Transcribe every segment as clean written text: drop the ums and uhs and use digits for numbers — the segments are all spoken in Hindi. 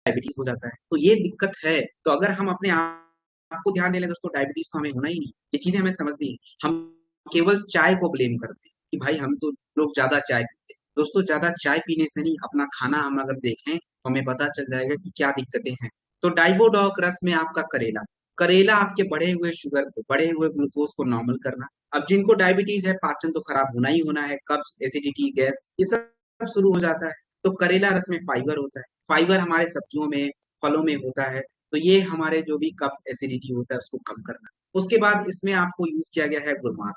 डायबिटीज हो जाता है। तो ये दिक्कत है। तो अगर हम अपने आप को ध्यान दें दोस्तों, डायबिटीज तो हमें होना ही नहीं, ये चीजें हमें समझनी है। हम केवल चाय को ब्लेम करते हैं कि भाई हम तो लोग ज्यादा चाय पीते हैं। दोस्तों ज्यादा चाय पीने से नहीं, अपना खाना हम अगर देखें तो हमें पता चल जाएगा कि क्या दिक्कतें हैं। तो डाइबोडोक रस में आपका करेला, करेला आपके बढ़े हुए शुगर को, बढ़े हुए ग्लूकोज को नॉर्मल करना। अब जिनको डायबिटीज है, पाचन तो खराब होना ही होना है, कब्ज, एसिडिटी, गैस, ये सब शुरू हो जाता है। तो करेला रस में फाइबर होता है, फाइबर हमारे सब्जियों में, फलों में होता है। तो ये हमारे जो भी कब्ज, एसिडिटी होता है उसको कम करना। उसके बाद इसमें आपको यूज किया गया है गुरमार।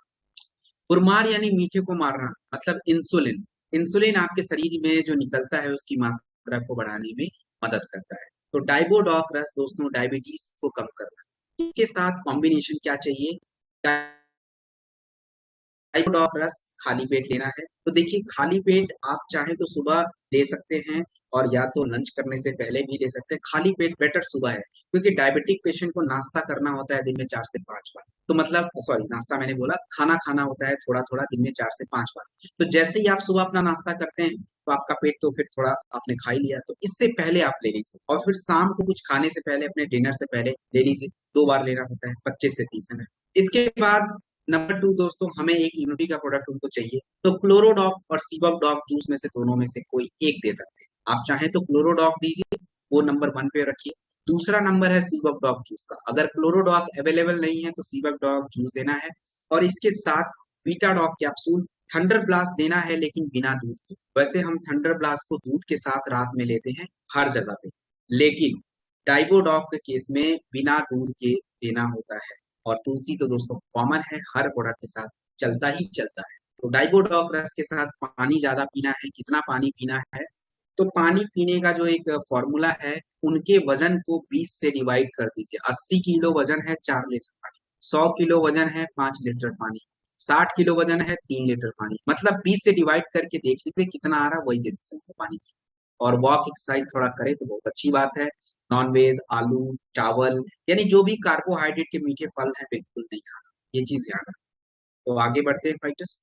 गुरमार यानी मीठे को मारना, मतलब इंसुलिन। इंसुलिन आपके शरीर में जो निकलता है उसकी मात्रा को बढ़ाने में मदद करता है। तो डाइबोडोक रस दोस्तों डायबिटीज को कम करना। इसके साथ कॉम्बिनेशन क्या चाहिए? डाइबोडोक रस खाली पेट लेना है। तो देखिए खाली पेट आप चाहे तो सुबह ले सकते हैं, और या तो लंच करने से पहले भी ले सकते हैं। खाली पेट बेटर सुबह है, क्योंकि डायबिटिक पेशेंट को नाश्ता करना होता है दिन में 4 से 5 बार। तो मतलब सॉरी, नाश्ता मैंने बोला, खाना खाना होता है थोड़ा थोड़ा दिन में 4 से 5 बार। तो जैसे ही आप सुबह अपना नाश्ता करते हैं तो आपका पेट तो फिर थोड़ा आपने खा ही लिया, तो इससे पहले आप ले लीजिए। और फिर शाम को कुछ खाने से पहले, अपने डिनर से पहले ले लीजिए। 2 बार लेना होता है, 25 से 30 ml। इसके बाद नंबर 2 दोस्तों, हमें एक इम्यूनिटी का प्रोडक्ट उनको चाहिए। तो क्लोरोडॉक और सीबकडॉक जूस में से दोनों में से कोई एक दे सकते हैं। आप चाहें तो क्लोरोडॉक दीजिए, वो नंबर 1 पे रखिए। दूसरा नंबर है सीबकडॉक जूस का। अगर क्लोरोडॉक अवेलेबल नहीं है तो सीबकडॉक जूस देना है। और इसके साथ बीटाडॉक कैप्सूल, थंडर ब्लास्ट देना है लेकिन बिना दूध के। वैसे हम थंडर ब्लास्ट को दूध के साथ रात में लेते हैं हर जगह पे, लेकिन डाइबोडॉक के केस में बिना दूध के देना होता है। और तुलसी तो दोस्तों कॉमन है, हर प्रोडक्ट के साथ चलता ही चलता है। तो डाइबोडॉक रस के साथ पानी ज्यादा पीना है। कितना पानी पीना है? तो पानी पीने का जो एक फॉर्मूला है, उनके वजन को 20 से डिवाइड कर दीजिए। 80 किलो वजन है, 4 लीटर पानी। 100 किलो वजन है, 5 लीटर पानी। 60 किलो वजन है, 3 लीटर पानी। मतलब 20 से डिवाइड करके देख लीजिए कितना आ रहा, वही दे दीजिए पानी। और वॉक एक्सरसाइज थोड़ा करे तो बहुत अच्छी बात है। नॉन वेज, आलू, चावल, यानी जो भी कार्बोहाइड्रेट के मीठे फल हैं बिल्कुल नहीं खाना, ये चीज ध्यान रखना। तो आगे बढ़ते हैं फाइटर्स।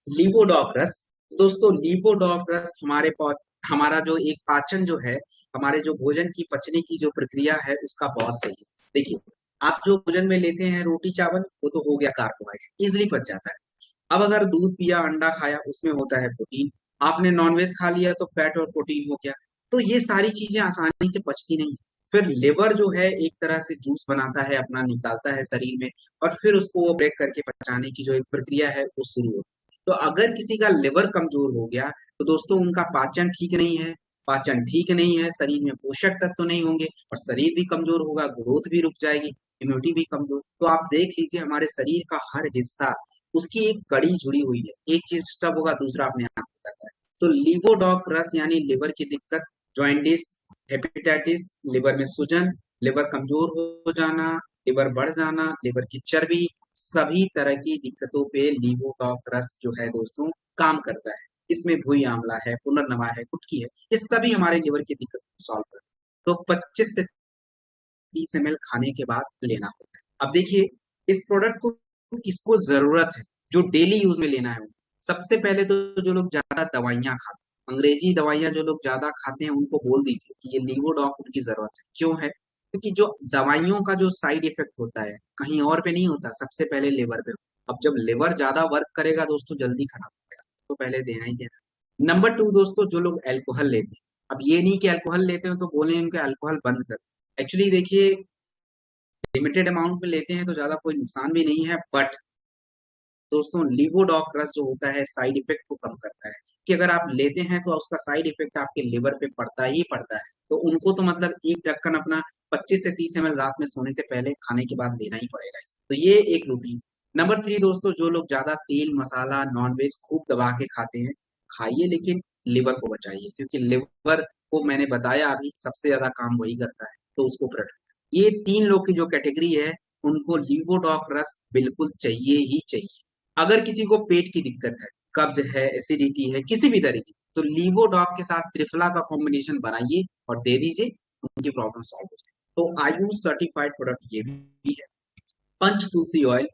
लीवोडॉक रस। दोस्तों लीवोडॉक रस हमारा जो एक पाचन जो है, हमारे जो भोजन की पचने की जो प्रक्रिया है उसका बहुत सही है। देखिए आप जो भोजन में लेते हैं रोटी चावल, वो तो हो गया कार्बोहाइड्रेट, इजिली पच जाता है। अब अगर दूध पिया, अंडा खाया, उसमें होता है प्रोटीन। आपने नॉनवेज खा लिया तो फैट और प्रोटीन हो गया। तो ये सारी चीजें आसानी से पचती नहीं। फिर लिवर जो है एक तरह से जूस बनाता है, अपना निकालता है शरीर में, और फिर उसको वो ब्रेक करके पचाने की जो एक प्रक्रिया है वो शुरू होती है। तो अगर किसी का लिवर कमजोर हो गया तो दोस्तों उनका पाचन ठीक नहीं है। पाचन ठीक नहीं है, शरीर में पोषक तत्व तो नहीं होंगे, और शरीर भी कमजोर होगा, ग्रोथ भी रुक जाएगी, इम्यूनिटी भी कमजोर। तो आप देख लीजिए हमारे शरीर का हर हिस्सा, उसकी एक कड़ी जुड़ी हुई है। एक चीज डिस्टर्ब होगा, दूसरा अपने आप हो जाता है। तो लीवोडॉक रस यानी लिवर की दिक्कत, जॉइंटिस, हेपेटाइटिस, लिवर में सूजन, लिवर कमजोर हो जाना, लिवर बढ़ जाना, लिवर की चर्बी, सभी तरह की दिक्कतों पे लीवोडॉक रस जो है दोस्तों काम करता है। इसमें भुई आंवला है, पुनर्नवा है, कुटकी है, ये सभी हमारे लिवर की दिक्कत को सॉल्व करते हैं। तो 25 से 30 ml खाने के बाद लेना होता है। अब देखिए इस प्रोडक्ट को किसको जरूरत है, जो डेली यूज में लेना है। सबसे पहले तो जो लोग ज्यादा दवाइयां खाते हैं, अंग्रेजी दवाइयां जो लोग ज्यादा खाते हैं, उनको बोल दीजिए कि ये लीवोडॉक उनकी जरूरत है। क्यों है? क्योंकि जो दवाइयों का जो साइड इफेक्ट होता है कहीं और पे नहीं होता, सबसे पहले लिवर पे होता। अब जब लिवर ज्यादा वर्क करेगा दोस्तों, जल्दी खराब हो जाएगा, तो पहले देना ही देना। नंबर 2 दोस्तों, जो लोग अल्कोहल लेते हैं। अब ये नहीं कि अल्कोहल लेते हो तो बोले उनके अल्कोहल बंद कर। एक्चुअली देखिए लिमिटेड अमाउंट में लेते हैं तो ज्यादा कोई नुकसान भी नहीं है, बट दोस्तों लीवोडॉक रस जो होता है साइड इफेक्ट को कम करता है। कि अगर आप लेते हैं तो उसका साइड इफेक्ट आपके लिवर पे पड़ता ही पड़ता है। तो उनको तो मतलब एक ढक्कन अपना 25 से 30 ml रात में सोने से पहले, खाने के बाद लेना ही पड़ेगा इसे। तो ये एक रूटीन। नंबर 3 दोस्तों, जो लोग ज्यादा तेल मसाला नॉनवेज खूब दबा के खाते हैं, खाइए लेकिन लिवर को बचाइए, क्योंकि लिवर को मैंने बताया अभी सबसे ज्यादा काम वही करता है, तो उसको प्रोटेक्ट। ये 3 लोग की जो कैटेगरी है, उनको लीवोडॉक रस बिल्कुल चाहिए ही चाहिए। अगर किसी को पेट की दिक्कत है, कब्ज है, एसिडिटी है, किसी भी तरह की, तो लीवोडॉक के साथ त्रिफला का कॉम्बिनेशन बनाइए और दे दीजिए, उनकी प्रॉब्लम सॉल्व हो जाए। तो आयुष सर्टिफाइड प्रोडक्ट ये भी है। पंच तुलसी ऑयल।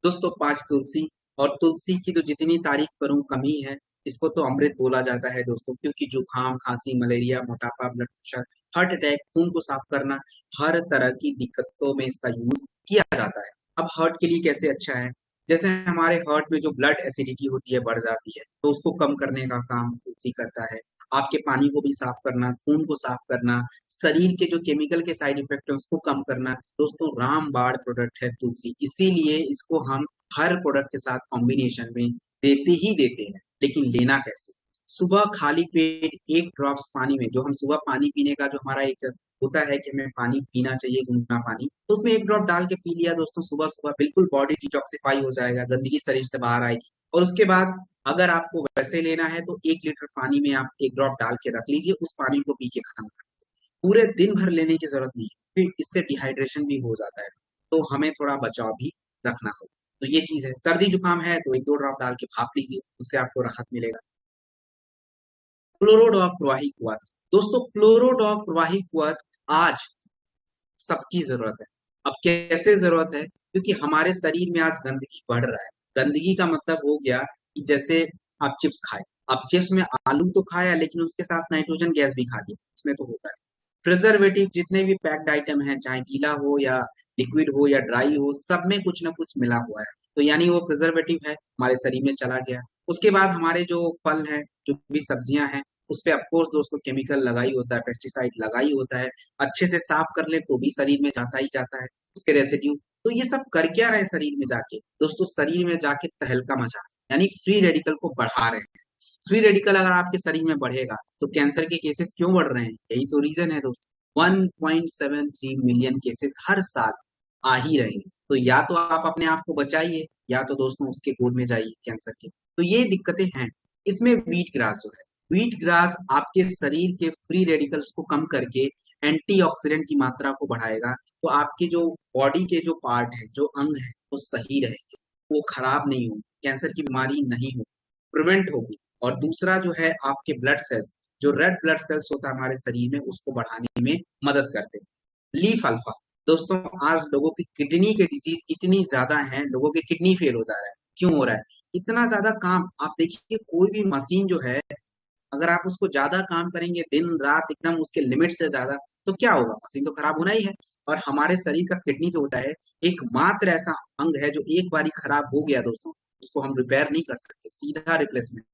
दोस्तों 5 तुलसी, और तुलसी की तो जितनी तारीफ करूं कमी है। इसको तो अमृत बोला जाता है दोस्तों, क्योंकि जुकाम, खांसी, मलेरिया, मोटापा, ब्लड प्रेशर, हार्ट अटैक, खून को साफ करना, हर तरह की दिक्कतों में इसका यूज किया जाता है। अब हार्ट के लिए कैसे अच्छा है? जैसे हमारे हार्ट में जो ब्लड एसिडिटी होती है बढ़ जाती है, तो उसको कम करने का काम तुलसी करता है। आपके पानी को भी साफ करना, खून को साफ करना, शरीर के जो केमिकल के साइड इफेक्ट है उसको कम करना, दोस्तों रामबाण प्रोडक्ट है तुलसी। इसीलिए इसको हम हर प्रोडक्ट के साथ कॉम्बिनेशन में देते ही देते हैं। लेकिन लेना कैसे? सुबह खाली पेट 1 ड्रॉप्स पानी में, जो हम सुबह पानी पीने का जो हमारा एक होता है कि हमें पानी पीना चाहिए, गुनगुना पानी, तो उसमें 1 ड्रॉप डाल के पी लिया दोस्तों सुबह सुबह, बिल्कुल बॉडी डिटॉक्सिफाई हो जाएगा, गंदगी शरीर से बाहर आएगी। और उसके बाद अगर आपको वैसे लेना है तो 1 लीटर पानी में आप 1 ड्रॉप डाल के रख लीजिए, उस पानी को पी के खत्म कर। पूरे दिन भर लेने की जरूरत नहीं है, फिर इससे डिहाइड्रेशन भी हो जाता है, तो हमें थोड़ा बचाव भी रखना होगा। तो ये चीज है, सर्दी जुकाम है तो 1-2 ड्रॉप डाल के भाप लीजिए, उससे आपको राहत मिलेगा। क्लोरोडॉक प्रवाही कुआथ, दोस्तों क्लोरोडॉक प्रवाही कुआथ आज सबकी जरूरत है। अब कैसे जरूरत है? क्योंकि हमारे शरीर में आज गंदगी बढ़ रहा है। गंदगी का मतलब हो गया कि जैसे आप चिप्स खाए, आप चिप्स में आलू तो खाया लेकिन उसके साथ नाइट्रोजन गैस भी खा लिया, उसमें तो होता है। प्रिजर्वेटिव जितने भी पैक्ड आइटम हैं, चाहे गीला हो या लिक्विड हो या ड्राई हो, सब में कुछ ना कुछ मिला हुआ है, तो यानी वो प्रिजर्वेटिव है, हमारे शरीर में चला गया। उसके बाद हमारे जो फल हैं, जो भी सब्जियां हैं, उस पे ऑफकोर्स दोस्तों केमिकल लगा ही होता है, पेस्टिसाइड लगा ही होता है। अच्छे से साफ कर ले तो भी शरीर में जाता ही जाता है उसके रेसिड्यू। तो ये सब कर क्या रहे हैं शरीर में जाके? दोस्तों शरीर में जाके तहलका मचा रहे हैं, यानी फ्री रेडिकल को बढ़ा रहे हैं। फ्री रेडिकल अगर आपके शरीर में बढ़ेगा तो कैंसर के केसेस क्यों बढ़ रहे हैं? यही तो रीजन है दोस्तों। 1.73 मिलियन केसेस हर साल आ ही रहे हैं। तो या तो आप अपने आप को बचाइए, या तो दोस्तों उसके गोद में जाइए कैंसर के। तो ये दिक्कतें हैं। इसमें व्हीट ग्रास जो है, व्हीट ग्रास आपके शरीर के फ्री रेडिकल्स को कम करके एंटीऑक्सीडेंट की मात्रा को बढ़ाएगा, तो आपके जो बॉडी के जो पार्ट है, जो अंग है, वो सही रहेंगे, वो खराब नहीं होंगे, कैंसर की बीमारी नहीं होगी, प्रिवेंट होगी। और दूसरा जो है आपके ब्लड सेल्स, जो रेड ब्लड सेल्स होता है हमारे शरीर में, उसको बढ़ाने में मदद करते हैं। लीफ अल्फा, दोस्तों आज लोगों की किडनी के डिजीज इतनी ज्यादा है, लोगों के किडनी फेल हो जा रहा है। क्यों हो रहा है? इतना ज्यादा काम। आप देखिए कोई भी मशीन जो है, अगर आप उसको ज्यादा काम करेंगे दिन रात एकदम उसके लिमिट से ज्यादा, तो क्या होगा? मशीन तो खराब होना ही है। और हमारे शरीर का किडनी जो होता है, एकमात्र ऐसा अंग है जो एक बारी खराब हो गया दोस्तों, उसको हम रिपेयर नहीं कर सकते, सीधा रिप्लेसमेंट।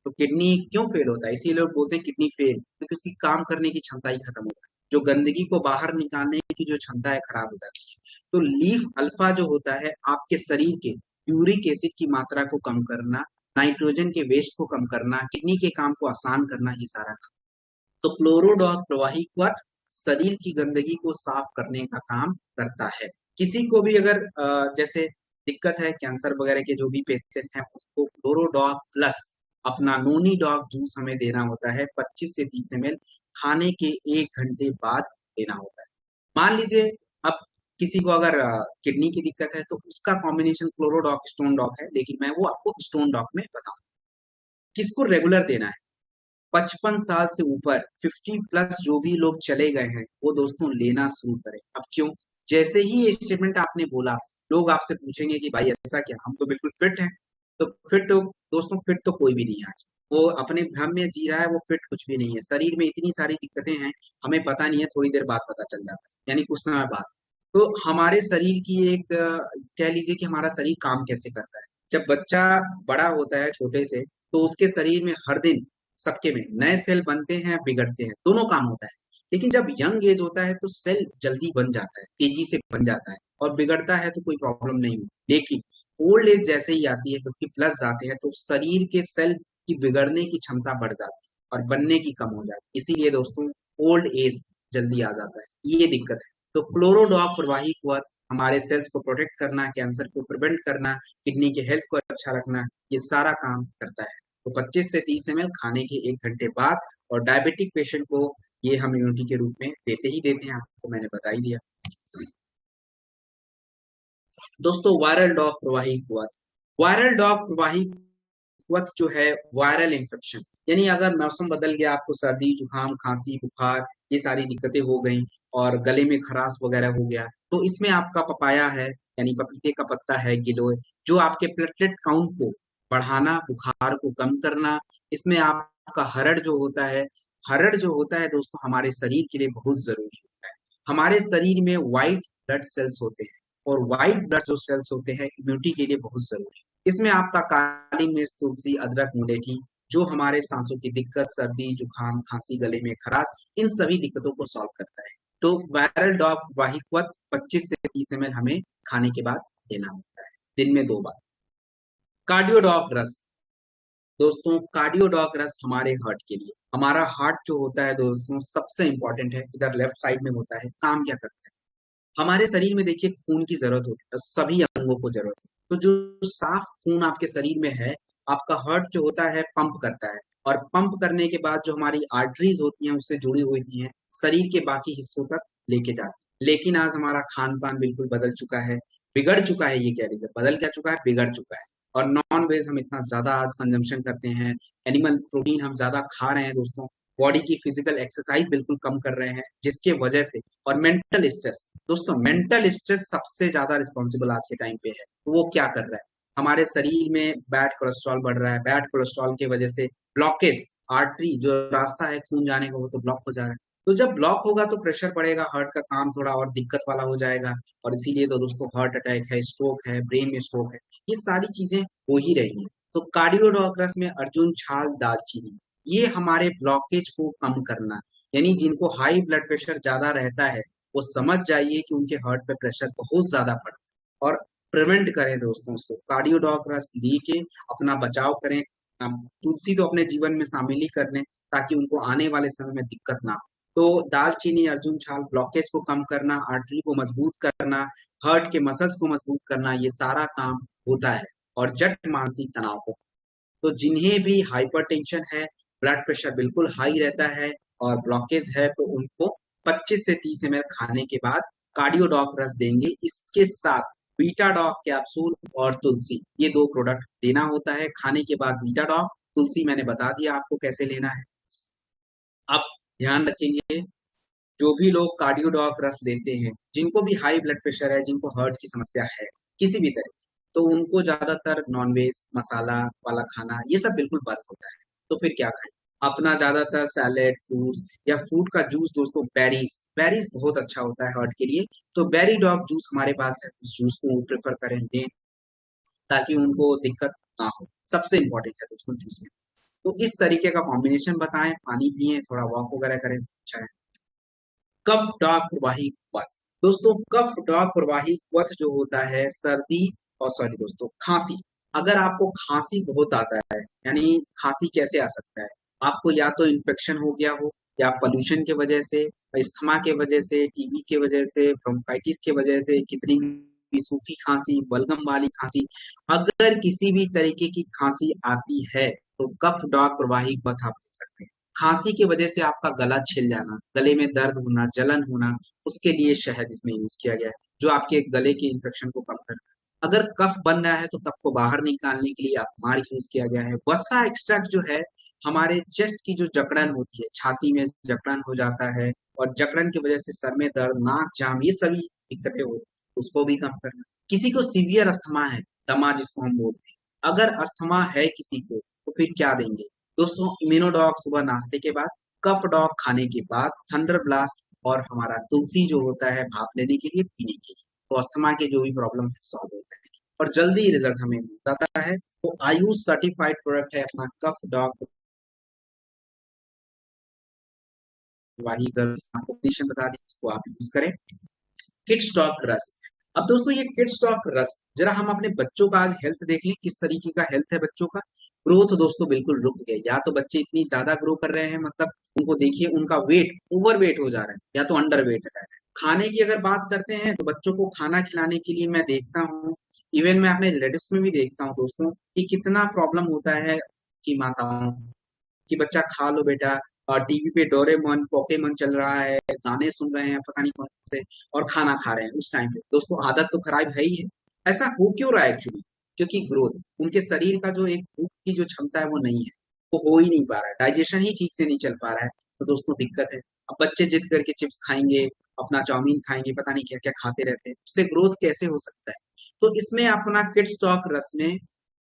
तो किडनी क्यों फेल होता है? इसीलिए लोग बोलते हैं किडनी फेल, क्योंकि उसकी काम करने की क्षमता ही खत्म हो जाती है, जो गंदगी को बाहर निकालने की जो क्षमता है खराब हो जाती है। तो लीफ अल्फा जो होता है आपके शरीर के यूरिक एसिड की मात्रा को कम करना, नाइट्रोजन के वेस्ट को कम करना, किडनी के काम को आसान करना, ये सारा काम। तो क्लोरोडॉक प्रवाही क्वथ शरीर की गंदगी को साफ करने का काम करता है। किसी को भी अगर जैसे दिक्कत है कैंसर वगैरह के जो भी पेशेंट हैं, उनको क्लोरोडॉक प्लस अपना नोनी डॉग जूस हमें देना होता है, 25 से 30 ml खाने के 1 घंटे बाद देना होता है। मान लीजिए अब किसी को अगर किडनी की दिक्कत है तो उसका कॉम्बिनेशन क्लोरोडॉक स्टोन डॉक है, लेकिन मैं वो आपको स्टोन डॉक में बताऊं। किसको रेगुलर देना है? 55 साल से ऊपर 50+ जो भी लोग चले गए हैं, वो दोस्तों लेना शुरू करें। अब क्यों? जैसे ही ये स्टेटमेंट आपने बोला, लोग आपसे पूछेंगे कि भाई ऐसा क्या, हम तो बिल्कुल फिट हैं। तो फिट तो दोस्तों फिट तो कोई भी नहीं है आज। वो अपने भ्रम में जी रहा है, वो फिट कुछ भी नहीं है। शरीर में इतनी सारी दिक्कतें हैं, हमें पता नहीं है, थोड़ी देर बाद पता चल जाता है, यानी कुछ समय बाद। तो हमारे शरीर की एक कह लीजिए कि हमारा शरीर काम कैसे करता है। जब बच्चा बड़ा होता है छोटे से, तो उसके शरीर में हर दिन सबके में नए सेल बनते हैं, बिगड़ते हैं, दोनों काम होता है। लेकिन जब यंग एज होता है तो सेल जल्दी बन जाता है, तेजी से बन जाता है, और बिगड़ता है तो कोई प्रॉब्लम नहीं होती। लेकिन ओल्ड एज जैसे ही आती है, 50+ जाते हैं, तो शरीर के सेल की बिगड़ने की क्षमता बढ़ जाती है और बनने की कम हो जाती है। इसीलिए दोस्तों ओल्ड एज जल्दी आ जाता है, ये दिक्कत है। तो क्लोरोडॉक प्रवाही कुआथ हमारे सेल्स को प्रोटेक्ट करना, कैंसर को प्रिवेंट करना, किडनी के हेल्थ को अच्छा रखना, ये सारा काम करता है। तो 25 से 30 ml खाने के 1 घंटे बाद। और डायबिटिक पेशेंट को ये हम इम्यूनिटी के रूप में देते ही देते हैं, आपको मैंने बता ही दिया। दोस्तों वायरल डॉग प्रवाही कुआथ, वायरल डॉग प्रवाही कुआथ जो है वायरल इंफेक्शन, यानी अगर मौसम बदल गया, आपको सर्दी जुकाम खांसी बुखार ये सारी दिक्कतें हो गई, और गले में खराश वगैरह हो गया, तो इसमें आपका पपाया है, यानी पपीते का पत्ता है, गिलोय, जो आपके प्लेटलेट काउंट को बढ़ाना, बुखार को कम करना। इसमें आपका हरड़ जो होता है, हरड़ जो होता है दोस्तों हमारे शरीर के लिए बहुत जरूरी होता है। हमारे शरीर में व्हाइट ब्लड सेल्स होते हैं और व्हाइट ब्लड जो सेल्स होते हैं इम्यूनिटी के लिए बहुत जरूरी है। इसमें आपका काली मिर्च, तुलसी, अदरक, मुलेठी जो हमारे सांसों की दिक्कत, सर्दी, जुकाम, खांसी, गले में खराश, इन सभी दिक्कतों को सॉल्व करता है। तो वायरल डॉग वाहिकवत 25 से 30 ml हमें खाने के बाद लेना होता है, दिन में 2 बार। कार्डियोडॉक रस, दोस्तों कार्डियोडॉक रस हमारे हार्ट के लिए, हमारा हार्ट जो होता है दोस्तों सबसे इंपॉर्टेंट है, इधर लेफ्ट साइड में होता है। काम क्या करता है, हमारे शरीर में देखिए खून की जरूरत होती है, सभी अंगों को जरूरत है। तो जो साफ खून आपके शरीर में है, आपका हार्ट जो होता है पंप करता है, और पंप करने के बाद जो हमारी आर्टरीज होती हैं उससे जुड़ी हुई होती हैं, शरीर के बाकी हिस्सों तक लेके जाती है। लेकिन आज हमारा खान पान बिल्कुल बदल चुका है, बिगड़ चुका है, ये कह लीजिए, बदल क्या चुका है, बिगड़ चुका है। और नॉन वेज हम इतना ज्यादा आज कंजम्पशन करते हैं, एनिमल प्रोटीन हम ज्यादा खा रहे हैं दोस्तों, बॉडी की फिजिकल एक्सरसाइज बिल्कुल कम कर रहे हैं, जिसके वजह से, और मेंटल स्ट्रेस, दोस्तों मेंटल स्ट्रेस सबसे ज्यादा रिस्पॉन्सिबल आज के टाइम पे है। तो वो क्या कर रहा है, हमारे शरीर में बैड कोलेस्ट्रॉल बढ़ रहा है, बैड कोलेस्ट्रॉल की वजह से ब्लॉकेज, आर्टरी जो रास्ता है खून जाने का वो तो ब्लॉक हो जा रहा है। तो जब ब्लॉक होगा तो प्रेशर पड़ेगा, हार्ट का काम थोड़ा और दिक्कत वाला हो जाएगा, और इसीलिए तो दोस्तों हार्ट अटैक है, स्ट्रोक है, ब्रेन में स्ट्रोक है, ये सारी चीजें हो ही रही हैं। तो कार्डियोडॉक में अर्जुन, छाल, दालचीनी, ये हमारे ब्लॉकेज को कम करना, यानी जिनको हाई ब्लड प्रेशर ज्यादा रहता है वो समझ जाइए कि उनके हार्ट पे प्रेशर बहुत ज्यादा पड़ता है, और प्रिवेंट करें दोस्तों उसको, कार्डियोडॉक रस लेके अपना बचाव करें। तुलसी तो अपने जीवन में शामिल ही कर लें ताकि उनको आने वाले समय में दिक्कत ना हो। तो दालचीनी, अर्जुन छाल, ब्लॉकेज को कम करना, आर्टरी को मजबूत करना, हार्ट के मसल्स को मजबूत करना, ये सारा काम होता है। और जट मानसिक तनाव को, तो जिन्हें भी हाइपरटेंशन है, ब्लड प्रेशर बिल्कुल हाई रहता है और ब्लॉकेज है, तो उनको 25 से 30 ml खाने के बाद कार्डियोडॉक रस देंगे। इसके साथ बीटाडॉक कैप्सूल और तुलसी, ये 2 प्रोडक्ट देना होता है खाने के बाद। बीटाडॉक, तुलसी मैंने बता दिया आपको कैसे लेना है। आप ध्यान रखेंगे, जो भी लोग कार्डियोडॉक रस लेते हैं, जिनको भी हाई ब्लड प्रेशर है, जिनको हार्ट की समस्या है किसी भी तरह, तो उनको ज्यादातर नॉनवेज, मसाला वाला खाना ये सब बिल्कुल बंद होता है। तो फिर क्या खाएं, अपना ज्यादातर सैलेड, फ्रूट्स या फ्रूट का जूस, दोस्तों बेरीज, बेरीज बहुत अच्छा होता है हार्ट के लिए, तो बेरी डॉग जूस हमारे पास है, उस जूस को प्रेफर करें, दें, ताकि उनको दिक्कत ना हो। सबसे इंपॉर्टेंट है दोस्तों जूस में। तो इस तरीके का कॉम्बिनेशन बताएं, पानी पिए, थोड़ा वॉक वगैरह करें, अच्छा है। कफ डाक प्रवाही वत, दोस्तों कफ डाक प्रवाही वत जो होता है सर्दी, और सॉरी दोस्तों खांसी, अगर आपको खांसी बहुत आता है, यानी खांसी कैसे आ सकता है, आपको या तो इन्फेक्शन हो गया हो, या पोल्यूशन के वजह से, अस्थमा के वजह से, टीबी के वजह से, ब्रोंकाइटिस के वजह से, कितनी भी सूखी खांसी, बलगम वाली खांसी, अगर किसी भी तरीके की खांसी आती है तो कफ डाक प्रवाही वत आप ले सकते हैं। खांसी की वजह से आपका गला छिल जाना, गले में दर्द होना, जलन होना, उसके लिए शहद इसमें यूज किया गया है, जो आपके गले के इन्फेक्शन को कम करता है। अगर कफ बन रहा है तो कफ को बाहर निकालने के लिए अकमार यूज किया गया है। वसा एक्सट्रैक्ट जो है, हमारे चेस्ट की जो जकड़न होती है, छाती में जकड़न हो जाता है, और जकड़न की वजह से सर में दर्द, नाक जाम, ये सभी दिक्कतें होती है, उसको भी कम करना। किसी को सीवियर अस्थमा है, दमा जिसको हम बोलते हैं, अगर अस्थमा है किसी को, तो फिर क्या देंगे दोस्तों, इम्यूनोडॉक सुबह नाश्ते के बाद, कफ डॉग खाने के बाद, थंडर ब्लास्ट, और हमारा तुलसी जो होता है भाप लेने के लिए, पीने के लिए, तो अस्थमा के जो भी प्रॉब्लम है सॉल्व हो जाएगी और जल्दी रिजल्ट हमें मिल जाता है। तो आयुष सर्टिफाइड प्रोडक्ट है अपना कफ डॉग वाही गर्ल्स, आपको कंडीशन बता दी, इसको आप यूज करें। किड स्टॉक रस, अब दोस्तों ये किड स्टॉक रस, जरा हम अपने बच्चों का आज हेल्थ देख लें, किस तरीके का हेल्थ है बच्चों का। ग्रोथ दोस्तों बिल्कुल रुक गया, या तो बच्चे इतनी ज्यादा ग्रो कर रहे हैं, मतलब उनको देखिए उनका वेट ओवर वेट हो जा रहा है, या तो अंडर वेट है। खाने की अगर बात करते हैं तो बच्चों को खाना खिलाने के लिए मैं देखता हूँ, इवन मैं अपने रिलेटिव्स में भी देखता हूँ दोस्तों, कि कितना प्रॉब्लम होता है कि माताओं, कि बच्चा खा लो बेटा, और टीवी पे डोरेमोन, पोकेमोन चल रहा है, गाने सुन रहे हैं पता नहीं कौन से, और खाना खा रहे हैं उस टाइम पे, दोस्तों आदत तो खराब है ही है। ऐसा हो क्यों रहा है एक्चुअली, क्योंकि ग्रोथ, उनके शरीर का जो एक भूख की जो क्षमता है वो नहीं है, वो हो ही नहीं पा रहा है, डाइजेशन ही ठीक से नहीं चल पा रहा है, तो दोस्तों दिक्कत है। अब बच्चे जिद करके चिप्स खाएंगे, अपना चाउमीन खाएंगे, पता नहीं क्या क्या खाते रहते हैं, उससे ग्रोथ कैसे हो सकता है। तो इसमें अपना किड स्टॉक रस में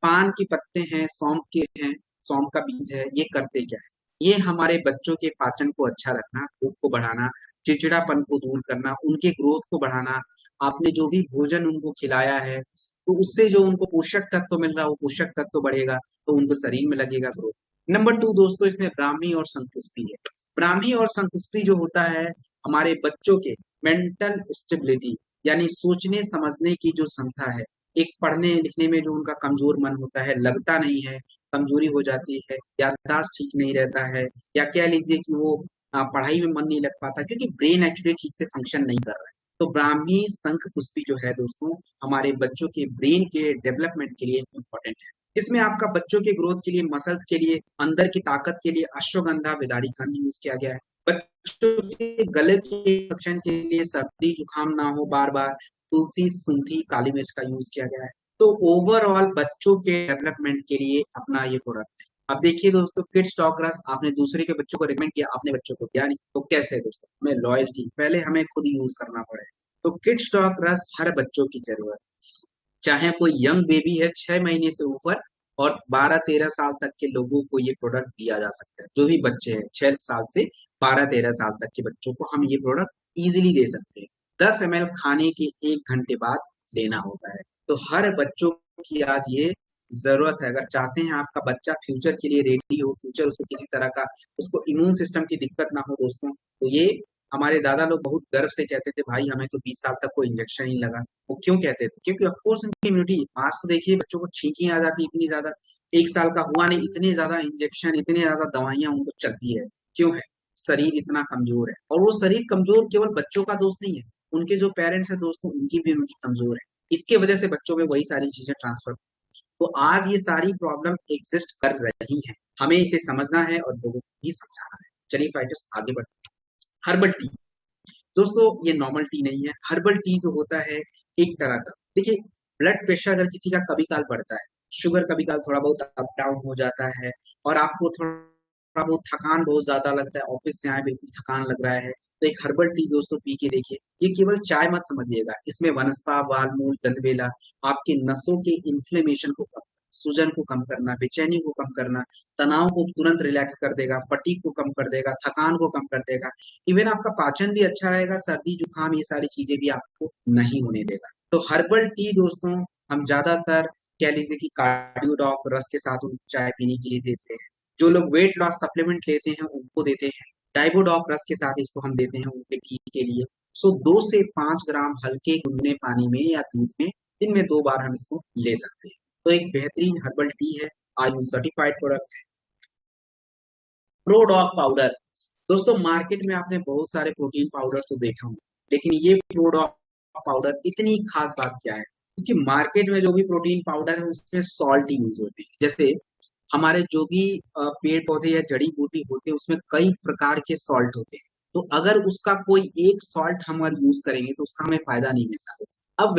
पान के पत्ते हैं, सौंफ के हैं, सौंफ का बीज है, ये करते क्या है? ये हमारे बच्चों के पाचन को अच्छा रखना, भूख को बढ़ाना, चिड़चिड़ापन को दूर करना, उनके ग्रोथ को बढ़ाना। आपने जो भी भोजन उनको खिलाया है, तो उससे जो उनको पोषक तत्व मिल रहा है, वो पोषक तत्व बढ़ेगा, तो उनको शरीर में लगेगा ग्रोथ। नंबर 2 दोस्तों, इसमें ब्राह्मी और शंकुस्पी है। ब्राह्मी और शंकुस्पी जो होता है, हमारे बच्चों के मेंटल स्टेबिलिटी, यानी सोचने समझने की जो क्षमता है, एक पढ़ने लिखने में जो उनका कमजोर मन होता है, लगता नहीं है, कमजोरी हो जाती है, याददाश्त ठीक नहीं रहता है, या कह लीजिए कि वो पढ़ाई में मन नहीं लग पाता, क्योंकि ब्रेन एक्चुअली ठीक से फंक्शन नहीं कर रहा है। तो ब्राह्मी शंख पुष्पी जो है दोस्तों, हमारे बच्चों के ब्रेन के डेवलपमेंट के लिए इम्पोर्टेंट है। इसमें आपका बच्चों के ग्रोथ के लिए, मसल्स के लिए, अंदर की ताकत के लिए अश्वगंधा विदारी कंद यूज किया गया है। बच्चों के गले के इन्फेक्शन के लिए, सर्दी जुकाम ना हो बार बार, तुलसी, सूंठी, काली मिर्च का यूज किया गया है। तो ओवरऑल बच्चों के डेवलपमेंट के लिए अपना ये प्रोडक्ट है। अब देखिए दोस्तों, किड्स टॉक रस आपने दूसरे के बच्चों को रिकमेंड किया, आपने बच्चों को दिया नहीं, तो कैसे दोस्तों? हमें लॉयल्टी पहले हमें खुद यूज करना पड़े। तो किड्स टॉक रस हर बच्चों की जरूरत है, चाहे कोई यंग बेबी है 6 महीने से ऊपर, और 12-13 साल तक के लोगों को ये प्रोडक्ट दिया जा सकता है। जो भी बच्चे हैं 6 साल से 12-13 साल तक के बच्चों को हम ये प्रोडक्ट इजीली दे सकते हैं। 10 ml खाने के 1 घंटे बाद लेना होता है। तो हर बच्चों की आज ये जरूरत है। अगर चाहते हैं आपका बच्चा फ्यूचर के लिए रेडी हो, फ्यूचर उसको किसी तरह का, उसको इम्यून सिस्टम की दिक्कत ना हो दोस्तों, तो ये हमारे दादा लोग बहुत गर्व से कहते थे, भाई हमें तो 20 साल तक कोई इंजेक्शन नहीं लगा। वो क्यों कहते थे? क्योंकि ऑफकोर्स उनकी इम्यूनिटी, आज तो देखिए बच्चों को छींकी आ जाती इतनी ज्यादा, 1 साल का हुआ नहीं, इतने ज्यादा इंजेक्शन, इतनी ज्यादा दवाइयां उनको चलती है। क्यों है? शरीर इतना कमजोर है। और वो शरीर कमजोर केवल बच्चों का दोष नहीं है, उनके जो पेरेंट्स है दोस्तों, उनकी भी इम्यूनिटी कमजोर है। इसके वजह से बच्चों में वही सारी चीजें ट्रांसफर। तो आज ये सारी प्रॉब्लम एग्जिस्ट कर रही है, हमें इसे समझना है और लोगों को भी समझाना है। चलिए फाइटर्स आगे बढ़ते हैं। हर्बल टी दोस्तों, ये नॉर्मल टी नहीं है। हर्बल टी जो होता है एक तरह का, देखिए ब्लड प्रेशर अगर किसी का कभी काल बढ़ता है, शुगर कभी काल थोड़ा बहुत अप डाउन हो जाता है, और आपको थोड़ा बहुत थकान बहुत ज्यादा लगता है, ऑफिस से आए बिल्कुल थकान लग रहा है, तो एक हर्बल टी दोस्तों पी के देखिए। ये केवल चाय मत समझिएगा, इसमें वनस्पा, वालमूल, गंधवेला आपके नसों के इन्फ्लेमेशन को कम, सूजन को कम करना, बेचैनी को कम करना, तनाव को तुरंत रिलैक्स कर देगा, फटीग को कम कर देगा, थकान को कम कर देगा। इवन आपका पाचन भी अच्छा रहेगा, सर्दी जुकाम ये सारी चीजें भी आपको नहीं होने देगा। तो हर्बल टी दोस्तों हम ज्यादातर कह लीजिए कि कार्डियोडॉक रस के साथ उनको चाय पीने के लिए देते हैं। जो लोग वेट लॉस सप्लीमेंट लेते हैं उनको देते हैं। डाइबोडॉक रस के साथ इसको हम देते हैं उनके टी के लिए। सो 2 से 5 ग्राम हल्के गुनगुने पानी में या दूध में दिन में 2 बार हम इसको ले सकते हैं। तो एक बेहतरीन हर्बल टी है, आयुष सर्टिफाइड प्रोडक्ट है। प्रोडॉक पाउडर दोस्तों, मार्केट में आपने बहुत सारे प्रोटीन पाउडर तो देखा होंगे, लेकिन ये प्रोडॉक पाउडर इतनी खास बात क्या है? क्योंकि मार्केट में जो भी प्रोटीन पाउडर है उसमें सॉल्ट यूज होते हैं। जैसे हमारे जो भी पेड़ पौधे या जड़ी बूटी होते हैं उसमें कई प्रकार के सॉल्ट होते हैं। तो अगर उसका कोई एक सॉल्ट हम अगर यूज करेंगे तो उसका हमें फायदा नहीं मिलता। अब